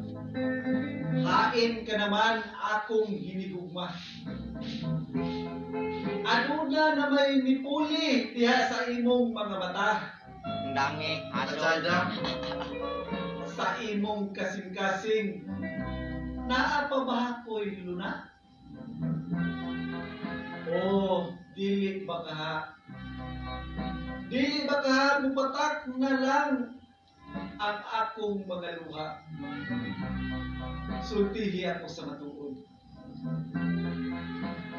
Hain ka naman akong hinigugma. Ano na may nipuli diha sa imong mga mata, Dangi, Patsada. sa imong kasing-kasing. Naa pa ba ako'y luna? O dili ba kaha? Dili ba kaha mupatak na lang ang akong mga luha? Sultihi ako sa matuod.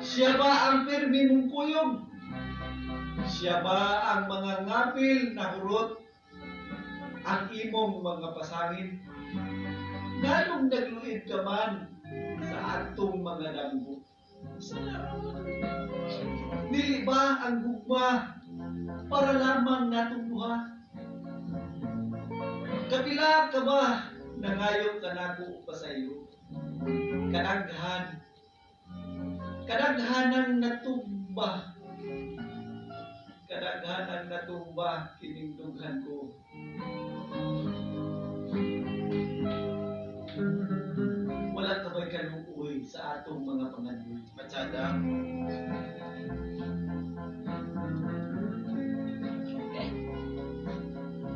Siya ba ang pirmi mong kuyog? Siya ba ang mga ngapil na hurot? Ang imong mga pasangin? Nganong nagluid ka man sa atong mga damgo? Dili ba ang gugma para lamang natong buha? Kapila ka ba nangayo ka nako pa sa iyo? Kadaghanang natumba. Kadaghanang natumba kining dughan ko. Wala ka ba'y kaluoy sa atong mga pangandoy? Patsada.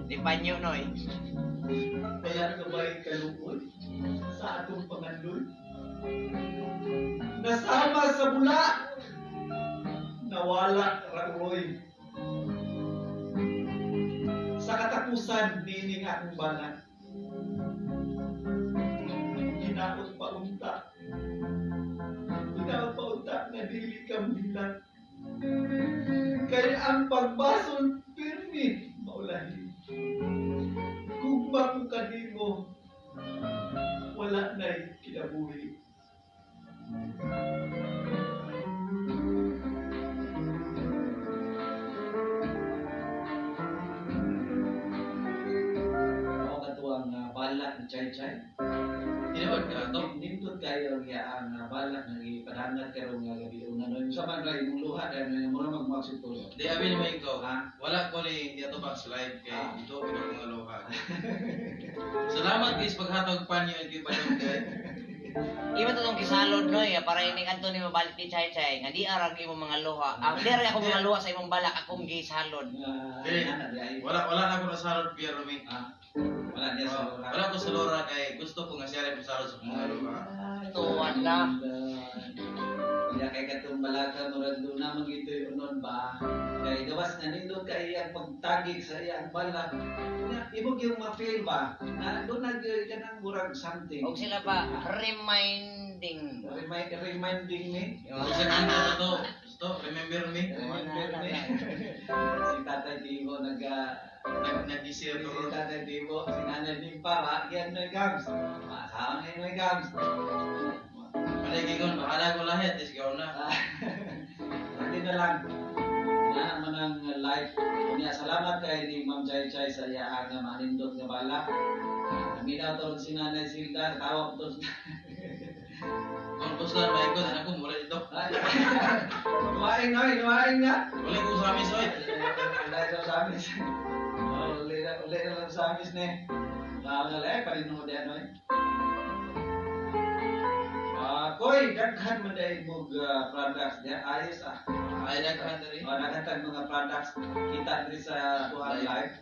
Di panyo noy. Wala ka ba'y kaluoy sa atong pangandoy? Nasama sa bula, nawala rauroy. Sa katapusan, nining akong banat. Hinaot pa unta na dili ka bilang. Kaya ang pagbasol pirmi maulahi. Kung ko kanimo, wala na'y kinabuhi. Ako katuang balak ni Chay. Tinawag ka to. Nindot kayo nga ang balak nga ipadangat karon nga gabi una no sa man ray mong luha dahil mo na magmaksud to. Di abi naman ikaw. Ha? Wala ko ni dito pa sa live kay Ah. ito pinag mga loha. Salamat guys paghatag panyo and kay Balong kay. Iba to tong kisalod no ya para ini kanto ni mabalik ni Chay Chay nga di arag imo mga luha. Ang di arag ako mga luha sa imong balak akong gisalod. Wala na ako nasalod Pierre Romy. Wala niya sa Lora. Wala ko sa Lora kay gusto ko nga siya rin masalod sa mga luha. Tuwan na. Kaya kay katong balaka murag doon naman gito unon ba. Kay gawas na nindot kay iyang pagtagig sa iyang balak. Ibog yung ma-feel ba? Na doon nag-ganang murag something. Og sila ba reminding. Reminding me. Kung sa kanta to, gusto, remember me. Remember me. Si Tatay Divo Nag-isir si ko. Tatay Divo, si Nanay Dimpa, yan Noy Gams. Masama na yung Noy Gams. Paligigon, bahala ko lahat, is gaw na. Hindi na lang. Yan naman ang live. Kunya, salamat kay ni Ma'am Chay Chay sa iyaan nga manindot nga balak. Naminaw to si Nanay Silda, tawag to. Kung gusto na ba ikot, ako mula dito. Lumain nga. Wala ko sa amin, soy. Ulit sa amis. Ulit na sa amis ne. Wala na parinod yan, Noy. Koy, daghan man dahil mong products diyan. Ayos Ay, nagkahan na rin. Naghatag mga products kita diri sa tuhan live.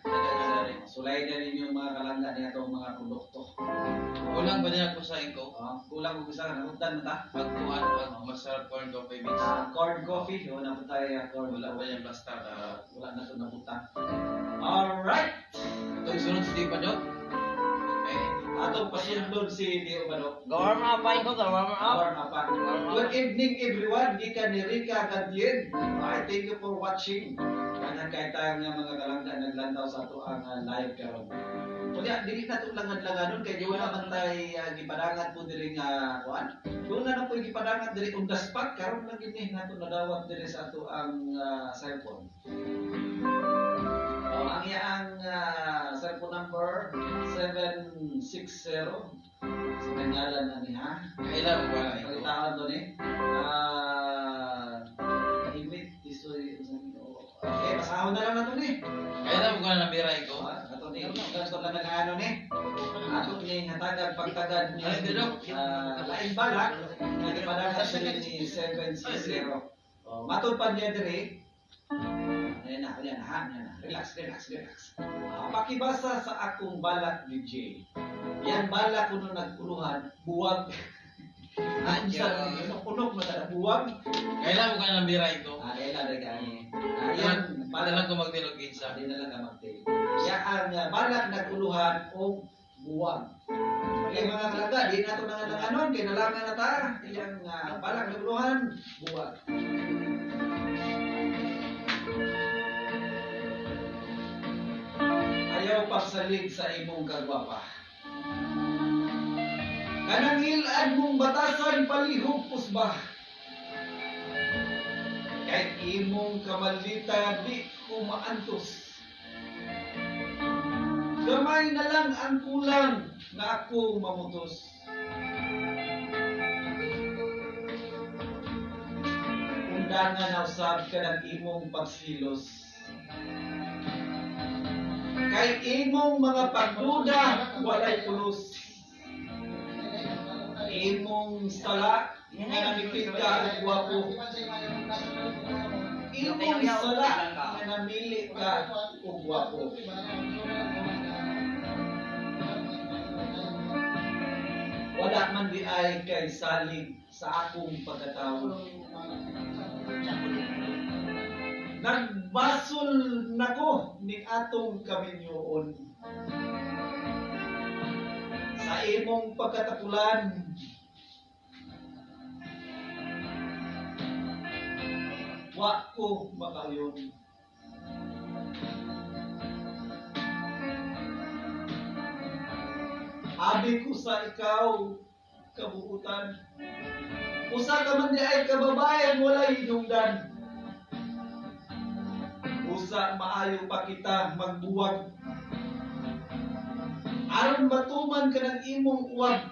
Sulay na rin yung mga kalangga niya itong mga produkto. Kulang ba din ako sa inko? Kulang mo isa, namuntan mo ta? Pagkuhan, masarap corn coffee mix. Corn coffee, yun namun tayo corn. Wala ba yung basta Wala na ito namuntan. Alright! Itong sunod si Dipa Dok. Atong pasundod si Dio Badok. Warm up pa ko, warm up. Warm up. Good evening everyone. Gikan ni Rica Gadien. Alright, thank you for watching. Kanang kay tayong mga kalangga naglantaw sa ato ang live karon. Kunya dili na to langan-langanon kay di wala man tay gipadangat po diri nga kuan. Doon na po gipadangat diri on the spot karon lang gini nato nadawat diri sa ato ang cellphone. Ang iyang cellphone number 760 sa kanyalan na niya. Kailan mo wala ito? Palitaan to ni. Imit isoy. Okay, pasahon na lang na to ni. Kailan mo wala nabira ito? Ato ni, gusto lang na ano ni. Ato ni hatagad pagtagad ni. Lain balak. Nagipadagat ni 760. Matod pa niya diri. Ayan na. Relax. Pakibasa sa akong balak, DJ. Yan balak ko nung nagpuluhan, buwag. Andiyan, unok mo na buwag. Kailan mo ka nabira ito? Kailan na gani. Yan, balak ko magtilog kinsa. Hindi na lang ka magtil. Yan ang balak nagpuluhan o buwag. Kaya mga kalaga, di na ito nanganon, kinalangan na ta. Yang balak nagpuluhan, buwag. Ayaw pagsalig sa imong kagwapa. Kanangilad mong batasan palihog pusba. Kahit imong kamalita di ko maantos. Gamay na lang ang kulang na ako mamutos. Undangan na usab ka ng imong pagsilos. Kay imong mga pagduda, walay pulos. Imong sala, nga namipit ka ang gwapo. Imong sala, nga namili ka o gwapo. Wala man di ay kay salig sa akong pagkatao. Nagbasol nako ni atong kaminyoon. Sa imong pagkatapulan, wa ko makayon. Abi ko sa ikaw, kabuutan. Usa ka man di ay kababayan, walay hinungdan. Usa maayo pa kita magbuwag. Aron matuman ka ng imong uwag.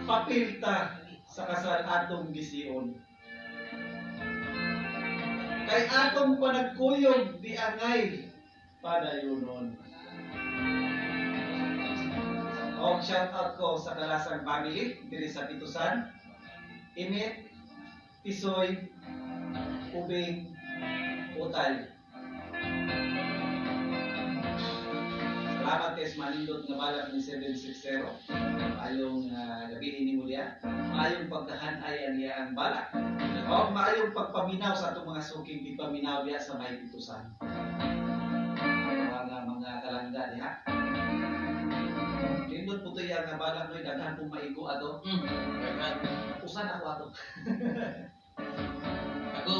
Papilta sa kasal atong gisiyon. Kay atong panagkuyog di angay padayunon. O shout out ko sa Kalasang family diri sa Pitusan. Imit, Tisoy, Ubing, Utay. Salamat kay manindot nga balak ni 760. Maayong gabi ni Mulia. Maayong pagkahan-ayan niya ang balak. O maayong pagpaminaw sa atong mga suking pipaminaw diya sa may Pitusan. Mga kalangga diha. Nindot po ito yung nga balak no'y daghan pong maigo ato. Usan ako ato. Ako,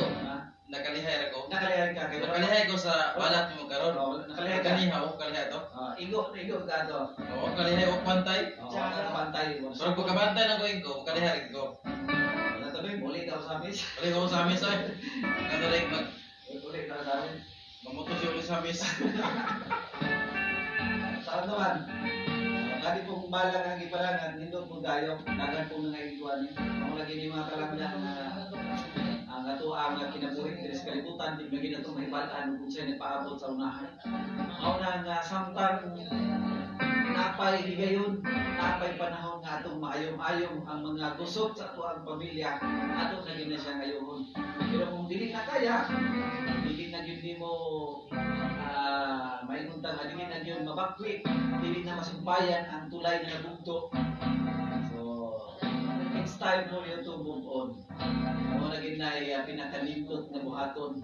nakalihay ako. Nakalihay ka kayo. Nakalihay ko sa balat mo karon. Oo, nakalihay ka. Kaniha o kalihay to. Igo ka ato. Oo, kalihay o pantay. Pantay. Pero pag kabantay na ko ko, kalihay ko. Natabi, muli ka sa amin. Kali ko sa amin sa. Kadalig mag Muli ka sa amin. mamoto siya ulit sa amin. Saan naman? Kadi pong balang ang ipalangan, nindot mo tayo, dagan pong mga iguan. Ang lagi ni mga kalangga na ang ato ang kinabuhi, diri sa kalibutan, di maging na ito mahibalaan kung siya nagpaabot sa unahan. Ako na nga, samtang napay higayon, napay panahon nga atong maayong-ayong ang mga gusot sa ato ang pamilya, ato na gina siya ngayon. Pero kung dili na kaya, dili na yun mo mainuntang dili na yun mabakwi, dili na masumpayan ang tulay na nabugto. So, it's time for you to move on. Ako na ginay pinakalindot na buhaton.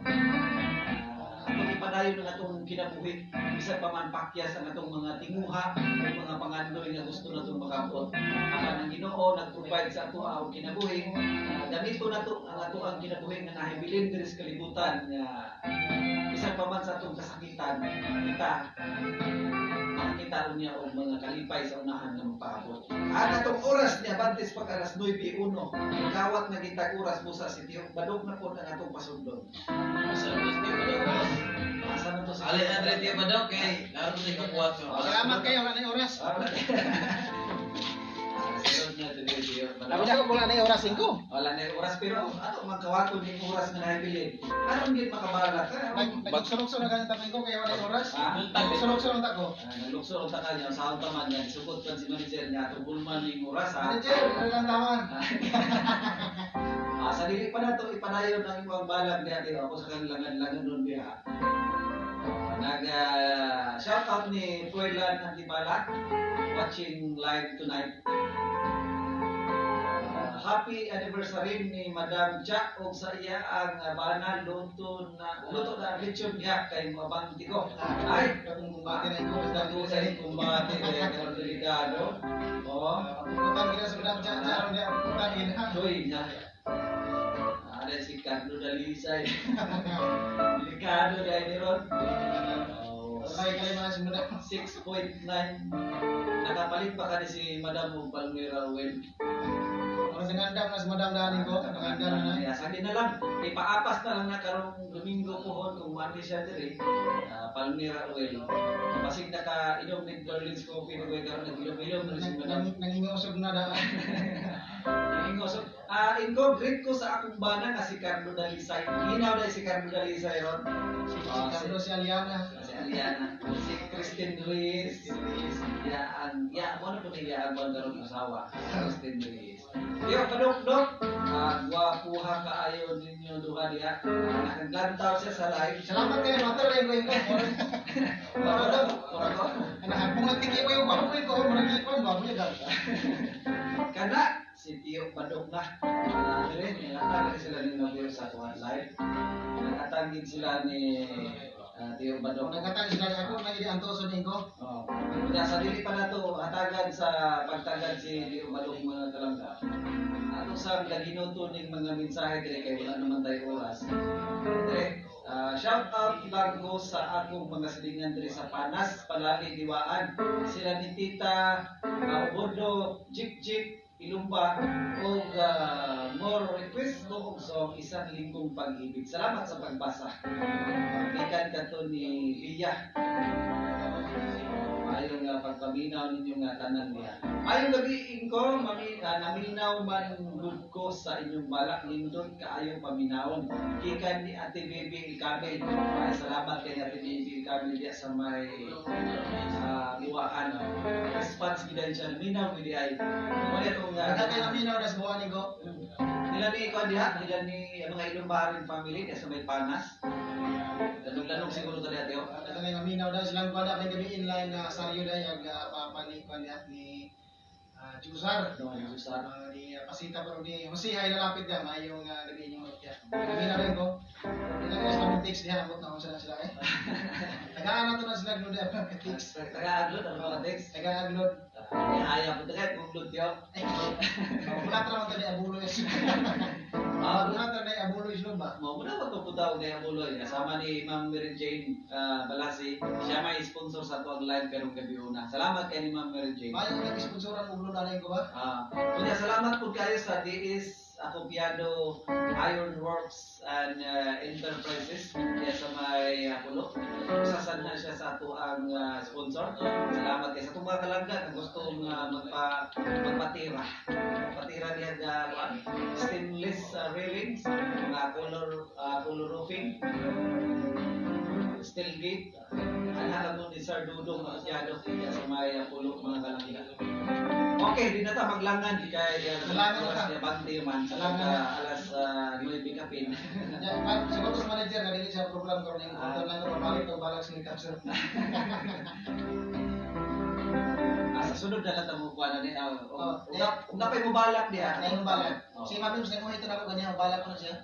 Atong ipadayon ng atong kinabuhi, isa pa man pakyas ang atong mga tinguha, ang mga pangandoy nga gusto na itong makapot. Apan ang Ginoo nag-provide sa ato ang kinabuhi, gamito na to ang ato ang kinabuhi nga nahibilin diri sa kalibutan nga isa pa man sa atong kasakitan, makita niya og mga kalipay sa unahan nga magpaabot. Ang atong oras ni Abantes pag alas 9:01, kawat na gitag oras mo sa sitio, badog na po ang atong pasundon. Asa na to sa Ali Andre di ba daw kay laro sa ikabuhat ko. Salamat kayo, wala na yung oras. Sunod na dili Tapos ako wala na yung oras 5. wala na yung oras pero ato magkawato ning oras nga nahibilin. Aron gid makabalak ka. Nagsulok-sulok na ganun tapos ko kaya wala yung oras. Ah? Nagsulok-sulok na ako. Naglukso ang taka niya sa taman niya. Sukot kan si manager niya ato bulman ning oras ha. Manager, ilang taman. Sa dili pa nato ipadayon ang ibang balag niya kay ako sa kanilangan-langan nun diha. Shout out ni Puelan Antibala watching live tonight. Happy anniversary ni Madam Jack og sa iya ang banal luto na lechon niya kay Mabang Tigo. Ay, Kung kumbate na ito, basta dito ito sa sa kumbate kay delikado. Oo. Pupuntan kita sa Madam Jack, aron niya pupuntan in ha. Doy na. Ada si Carlo Dalisay. Delikado dai ni Ron. Ay, kayo mga si Madam. 6.9. Nakapalit pa ka ni si Madam Palmira Well. Ang nangandam na si Madam Daning ko, nangandam na. Kaya sabi na lang, ipaapas na lang na karong Domingo pohon kung mandi siya diri. Palmira Well. Basig na ka inom ni Darlene's Coffee na karon nag-ilom-ilom na si Madam. Nangingiusog na daan. Ingosog. Ingo, greet ko sa akong bana nga si Carlo Dalisay. Ginaw na si Carlo Dalisay ron. Si Carlos, si Aliana. Si Aliana. Si Christine Ruiz. Mo na po niya ang bandarong asawa. Christine Ruiz. Yo, padok-dok. Gwapuha kaayo ninyo duha diha. Naglantaw siya sa live. Salamat kayo, matar rin ko yung Kung nagtiki mo yung babuin ko, maragikon, babuin ka. Kana si Tio Badok na. Dire natangin sila ni Nobel sa tuwan live. Natangin sila ni Tio Kung Badok. nagkatang sila ako, nagiging antoso din ko. Oh. Kaya sa dili pa nato hatagan sa pagtagad si Tio Badok mga kalangga. Ano sa gaginuto ning mga mensahe dire kay wala naman tayo oras. Dire shout out lang ko sa akong mga silingan diri sa Panas, Palali, Diwaan. Sila ni Tita Bordo, Jik Ilumba o more request ko ko og song isang linggong pag-ibig. Salamat sa pagbasa. Ikan kato ni Lia. Ayong pagpaminaw ninyong tanan niya. Ayong gabi ko, naminaw man gud ko sa inyong balak lindot kaayong paminawon. Gikan ni Ate Bibi Ilkamil. Ay salamat kay Ate Bibi Ilkamil diya sa may liwaan. Response gidan siya minaw gid ay. Mali tong Nagkakay na minaw na sa buwan ni ko. nila ni ko diha, nila ni mga Ilumbarin family diya sa may Panas. Lanong siguro tadi atyo. Nagkakay na minaw na silang kuwan na gabi inline na saryo na yung papanik kuwan ni Jusar. Jusar. Ni Pasita pero ni Josihay na lapit yan. May yung gabi yung mga kya. Minaw rin ko. Hindi na sa mga text niya. Abot na kung saan sila eh. Tagaan na ito na sila gnod na text. Taga-aglod ang mga text. Taga-aglod. Ayaw po tayo kung glod yun. Wala naman tayo abulo yung wala tayo abulo yung ba? Muna magpupunta ko kay Abuloy. Kasama ni Ma'am Mary Jane Balasi. Siya may sponsor sa tuwag live karong gabi una. Salamat kay ni Ma'am Mary Jane. Mayo ko nag-sponsoran ulo na rin ko ba? Kunya salamat po kayo sa DIS Acopiado Iron Works and Enterprises kaya sa may Pulo. Usasan na siya sa ato ang sponsor. Salamat kayo sa itong mga kalanggan na gustong magpatira. Patira niya stainless railings, mga color roofing, steel gate. Alam mo ni Sir Dudong Acopiado kaya sa may Pulo mga kalanggan. Okay, di na ta maglangan di kay alas niya bante man sa alas 9 kapin. Siguro sa manager na dili siya problem karon ning hotel lang ko balik to balak sing capsule. Sa sunod na lang tamo kuan ni ug napay mo balak diha. Ay mo balak. Si Mami gusto mo ito na ko kanya balak ko na siya.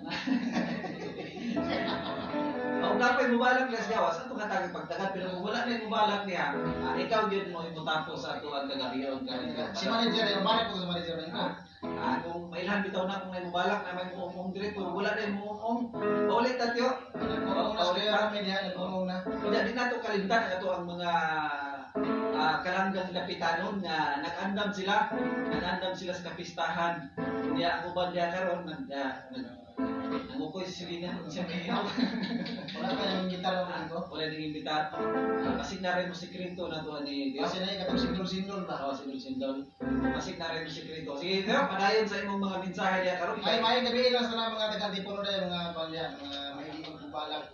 Ug napay mo balak niya siya sa to katag pagtagad pero kung wala na mo balak niya, ikaw gyud mo imutapo sa tuwag kagabiyon ka. Si manager ay balak ko sa manager rin ko. Kung mailan bitaw na kung may mubalak na may muumong direktor, wala na yung muumong. Paulit tatyo. Nagmumong na sa kaya media, nagmumong na. Kaya din nato kalimtan na ito ang mga kalanggang kapitanon nga nag-andam sila sa kapistahan. Kaya ang uban niya karon nangukoy si Silina siya mayaw. Wala ka nang imbitar mo ko. Wala nang imbitar. Masig na rin mo sikreto na to ni Dios. Kasi na ikatong sindol-sindol ba? Oo, sindol-sindol. Masig na rin mo sikreto. Sige, Dios, padayon sa imong mga mensahe niya karon. May gabi lang sa mga taga-Tipuno dahil mga pamilya, mga may balak.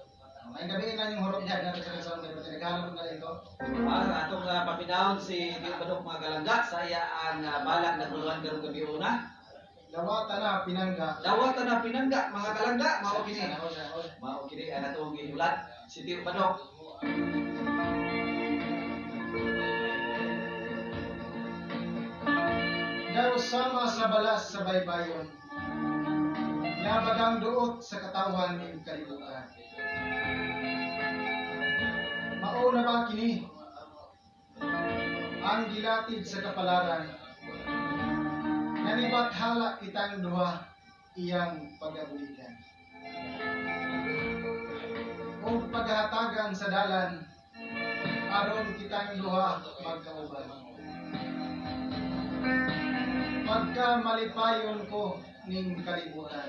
May gabi lang yung horog niya, nagsasabi sa mga tinagalo na rin ko. Atong paminahon si Badok mga kalangga, saya ang balak na tuluan karong gabi una. Dawata na pinangga. Dawata na pinangga mga kalangga, mao kini. Mao kini ang atong gihulat si Tio Badok. Daw sama sa balas sa baybayon, nabagang duot sa katawan ng kalibutan. Mao na ba kini ang gilatid sa kapalaran, nanibathala kitang duha iyang pagabulikan. O paghatagan sa dalan, aron kitang duha magkauban. Pagka malipayon ko ning kalibutan,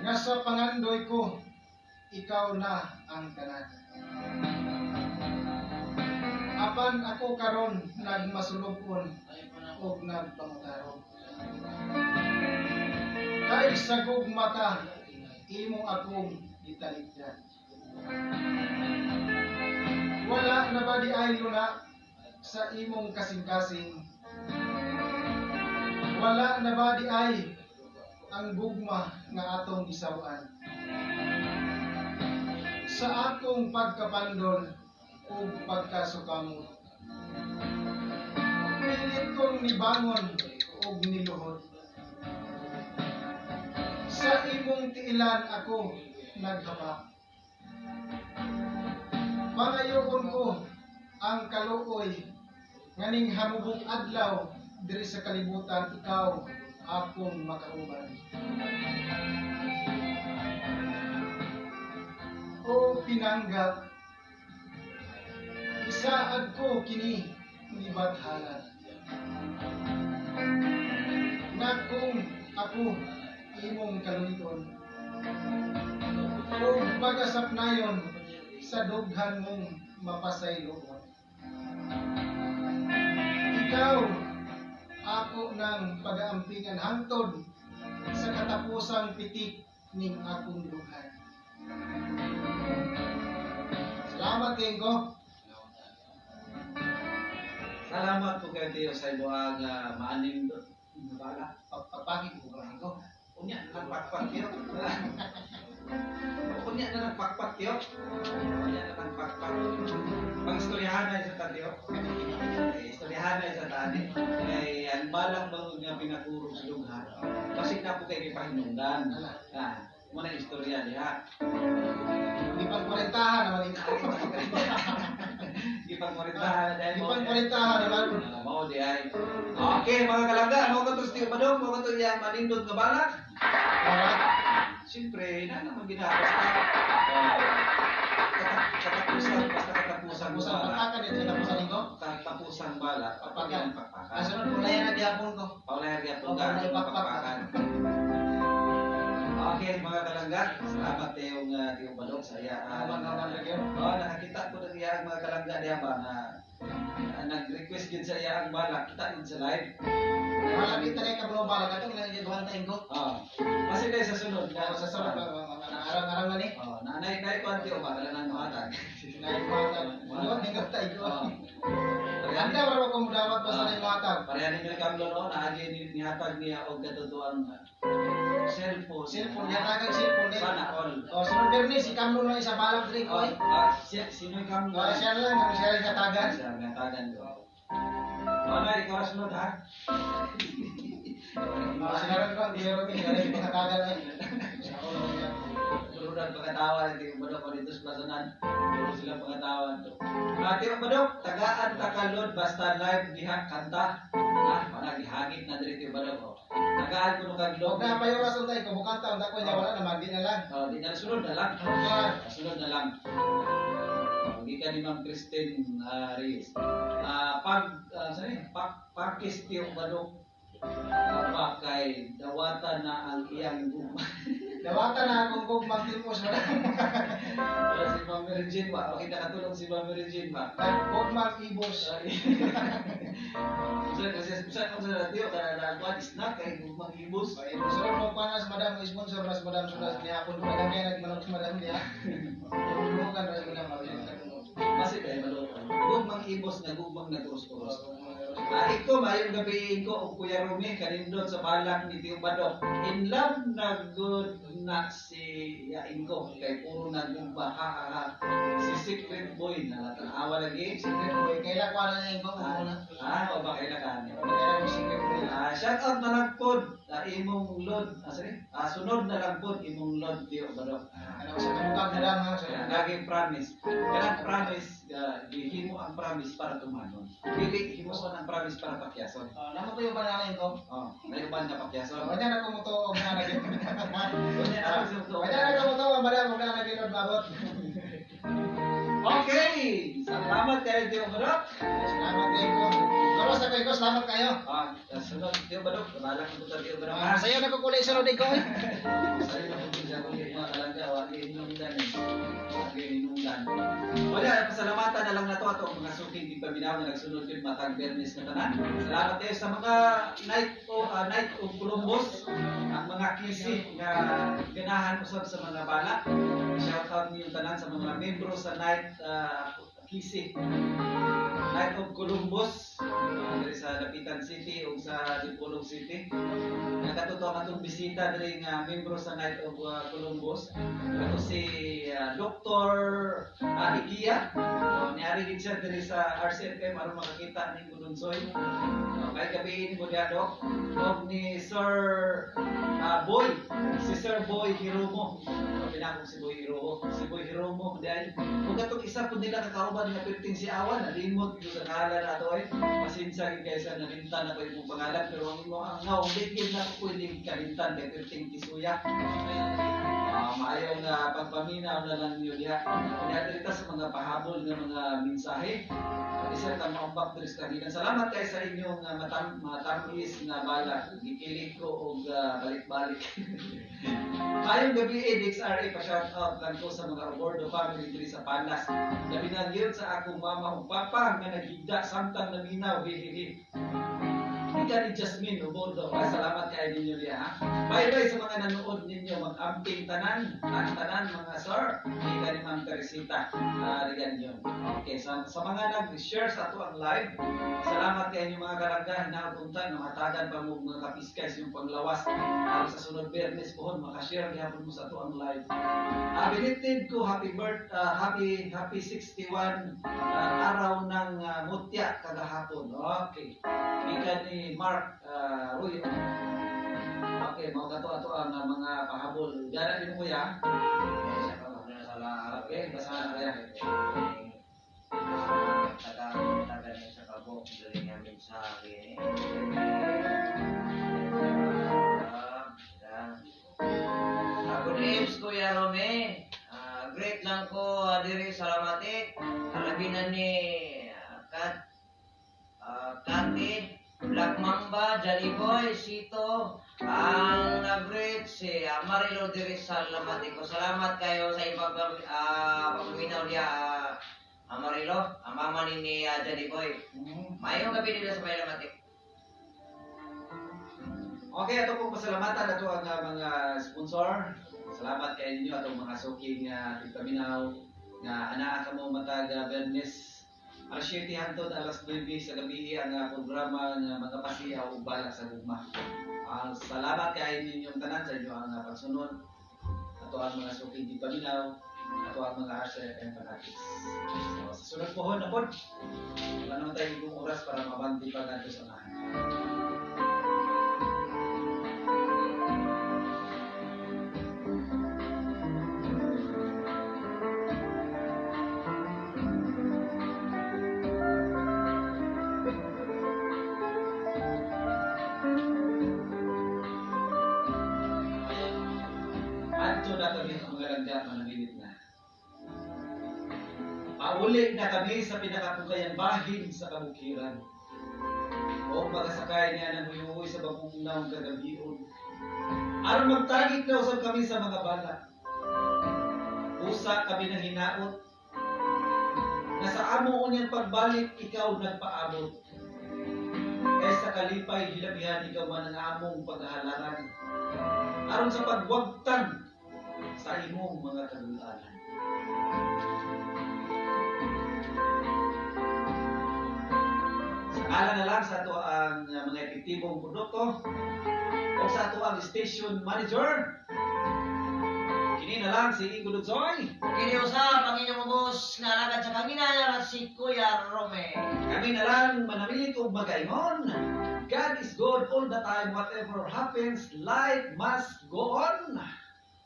nga sa pangandoy ko, ikaw na ang tanan. Apan ako karon nagmasulupon o nagpangutarong. Kahit sa gugmata, imo akong italikdan. Wala na ba di ay luna sa imong kasing-kasing? Wala na ba di ay ang gugma nga atong gisawan? Sa akong pagkapandol o pagkasukamot, pilit kong nibangon o niluhod. Sa imong tiilan ako naghapa. Pangayoon ko ang kaluoy nganing hamubong adlaw diri sa kalibutan, ikaw akong makauban. O pinangga, isaad ko kini ni bathala. Na kung ako imong kaluliton. Kung magasap na yon sa dughan mong mapasaylo. Ikaw ako ng pag-aampingan hangtod sa katapusang pitik ning akong dughan. Salamat kayo ko. Salamat po kayo Tio sa ibuang maaning bala. Pagpapagin ko ba ko? Unya na nagpakpak Tio. Unya na nagpakpak Tio. Unya na nagpakpak. Pang-istoryahan na isa ta Tio. Istoryahan na isa ta ni. Kay ang balang bang nga pinakurong sa dughan. Kasi na po kayo ipahinungdan. Muna istorya diha. Di pangkurintahan naman ito. Di pangkurintahan na dahil Di pangkurintahan naman. Mao di ay. Okay, mga kalangga, mo ka to Tio Badong, mo ka to yang manindot nga balak. Siyempre, na naman ginagawa katapusan, basta katapusan Tapos ang balak. patakan dito sa tapusan ko. Katapusan balak, Papakan. pakpakan. Kasunod ko na yan ang gihapon ko. Paulayar ya Oo, pagka, may pakpak. pakpakan. Okay, mga kalangga, salamat tayong Tio Badong sa iya. Nakakita ko ng iya mga kalangga diya ba na nag-request din sa iya ang balak. Kita din sa live. Wala kita kay kablo bala ka tong nang giduhan ta ko. Kasi dahil sa sunod. Sa sarap arang-arang na ni. Nanay ko ang Tio ba? Kala nang mahatag. Naik mata. Ano ni ka tayo. Anda para ko mudawat basta ni mata. Pareha ni Kamlo no, naagi ni hatag niya og katutuan cellphone. Cellphone ya tagang cellphone ni. Sana all. Oh, sunod Bernie si Kamlo lang isa balak diri ko. Sino yung Kamlo? Siya lang ang siya ring katagan. Siya ang tagan ko. Na, ikaw na sunod ha? Sinaran ko di ro ni galing katagan ay. Surudan pagkatawa Tio Badong ko dito sa plazanan. Duro sila pagkatawa to. Tio Badong, tagaan takalod basta live diha kanta. Para gihagit na diri Tio Badong ko. Tagaan ko no kag Huwag na payo rason tayo kung bukan taon dako niya wala na magdi na lang. Di na sunod na lang. Sunod na lang. Hindi ka ni Ma'am Christine Reyes. Pagkis Tio Badong kay dawatan na ang iyang guma. Dawatan na akong kung magtimos wala. Si Ma'am Regine ba? Makita katulong si Ma'am Regine ba? Kung mag-ibos. Sa Tio, kaya nagkuhan snack kay gumang ibos. Sunod mo pa na sa madam, sponsor na sa madam sudah niya ako doon. Kaya nagmanok sa madam niya. Tulukan na sa madam. Kasi kaya malutong. Gumang ibos na gumang na kurus-kurus. Ito, mayong gabihin ko, o Kuya Rumi, kanindot sa balak ni Tio Badong. In love na good na si Yain ko. Kay puro na gumba, si Secret Boy na natanawa lagi. Secret boy, kailan ko na niya ko muna. O ba kailan ka? Kailan mo secret boy. Shout out na lang po, imong load. Sunod na lang po, imong load, Tio Badong. Ano sa kamukang na lang ha. Laging promise. Kailan promise, himo ang promise para tumanon. Dili, himo ko ang promise para pakyason. Naman ko yung panalin ko. Naiban na pakyason. Kanya na kumuto og na naging. Kanya na kumuto ang madam og na naging mabot. Okay! Salamat kayo, Tio Badong. Salamat kayo. Karos na kayo, salamat kayo. Sunod, Tio Badong. Balak ko sa Tio Badong. Sayo na ko kulay sa rodig ko. Sayo na ko sa kulit mga talaga. Wagi inungdan. Wala, pasalamatan na lang na to ato ang mga suking di paminaw na nagsunod yun matang Bernes na tanan. Salamat kayo sa mga Night of Columbus, ang mga kisi na ganahan usab sa mga bala. Shout out niyo tanan sa mga membro sa Night Kisi. Night of Columbus, diri sa Dapitan City o sa Dipolog City. Nakatuto ang atong bisita diri nga membro sa Night of Columbus. Ito si Dr. Igia. Niari din siya diri sa RCFM aron makakita ni Gudunsoy. Kay gabi mo diha Dok. Og ni Sir Boy, si Sir Boy Hiromo. Pinakong si Boy Hiromo. Si Boy Hiromo diay. Kung katong isa pud nila kakauban nga perting si Awan, nalimot ko sa ngalan nato ay. Masinsa gid kaysa nalimtan na ko imong pangalan pero ang imo ang ngaw digid na ko pwedeng kalimtan kay perting Kisuya. Maayong pagpaminaw na lang niyo diha. Kaya dito sa mga pahabol nga mga mensahe. Isa ka maumbak diri sa kanila. Salamat kay sa inyong matamis na bala. bala. Gikilig ko og balik-balik. Mayong gabi, DXRA, pa-shoutout lang ko sa mga Abordo family diri sa Palas. Labi na yun sa akong mama ug papa nga nagigda samtang naminaw, hihihi. Ika ni Jasmine Obordo. Salamat kay ninyo niya, ha? Bye-bye sa mga nanood ninyo. Mag-amping tanan. Tanan mga sir. Ika ni Ma'am Teresita. Rigan yun. Okay, sa mga nag-share sa ito ang live, salamat kay inyo mga karanggahan na punta na matagan pa mo mga kapiskay sa inyong panglawas. Sa sunod Bernes po, makashare gihapon mo sa ito ang live. Binitin ko, happy 61 araw ng mutya kagahapon. Okay. Ika ni Mark Ruy. Okay, mga kato-ato ang mga pahabol. Diyan din mo kuya. Okay, basahan na kaya. Taga niya sa kabok, galing nga mensahe. Good evening, Kuya Rome. Great lang ko diri sa Lamatik. Alabinan ni Kati, Black Mamba, Johnny Boy, Sito, ang nag-greet si Marilo diri sa Lamatik. Salamat kayo sa ibang pagpaminaw niya, Marilo, ang mama ni Johnny Boy. Mayong gabi nila sa may Lamatik. Okay, ito pong pasalamatan ito ang mga sponsor. Salamat kay ninyo atong mga suking tigpaminaw nga anaa ka mo matag Bernes alas 7 hangtod alas 9 sa gabi ang programa ng mga pasiyaw ug bala sa gugma. Salamat kay ninyong tanan sa inyo ang pagsunod. Ato ang mga suking tigpaminaw, ato ang mga asher and fanatics. So, sa sunod pohon na pod. Ano tayo yung oras para mabanti pa nato sa mga. Pauli na kami sa pinakapukayang bahin sa kabukiran. O magasakay niya ng huyuhoy sa babungnaw kagabion. Aron magtagik na usap kami sa mga bala. Usa kami ng hinaot. Nasa amo unyang pagbalik, ikaw nagpaabot. Kaysa kalipay, hilabihan ikaw man ang among paghahalangan. Aron sa pagwagtan sa imong mga kagulanan. Ala na lang sa ato ang mga epektibong produkto o sa ato ang station manager. Kini na lang si Ingo Dugsoy. Kini usap ang inyong boss nga alagad sa kanina si Kuya Rome. Kami na lang manamilit og magaingon. God is good all the time. Whatever happens, life must go on.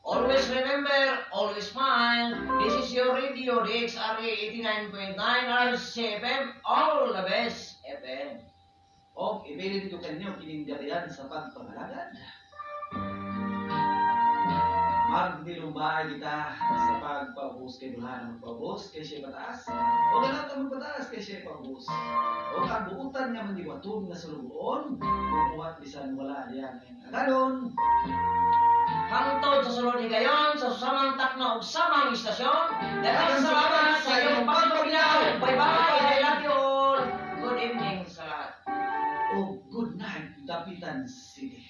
Always remember, always smile. This is your radio, DXRA 89.9 RCFM. All the best, FM. O, ibilin ko kanyo kinindarian sa pagpangalagad. Magdilumbay kita sa pagpabus kay Bulhan. Magpabus kay siya pataas. O ganat ang magpataas kay siya pabus. O kabuutan nga mandiwatun na sulubuon. Bukuhat bisan wala diyan. Karon. Hangtod sa sulod ni gayon sa susamang takna ug samang istasyon. Daghang salamat sa iyong pagpaminaw. Bye-bye. I love you all. Good evening sa lahat. O good night, Dapitan City.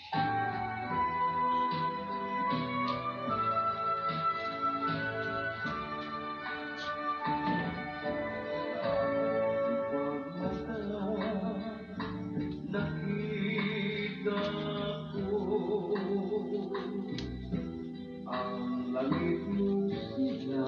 Langit mo siya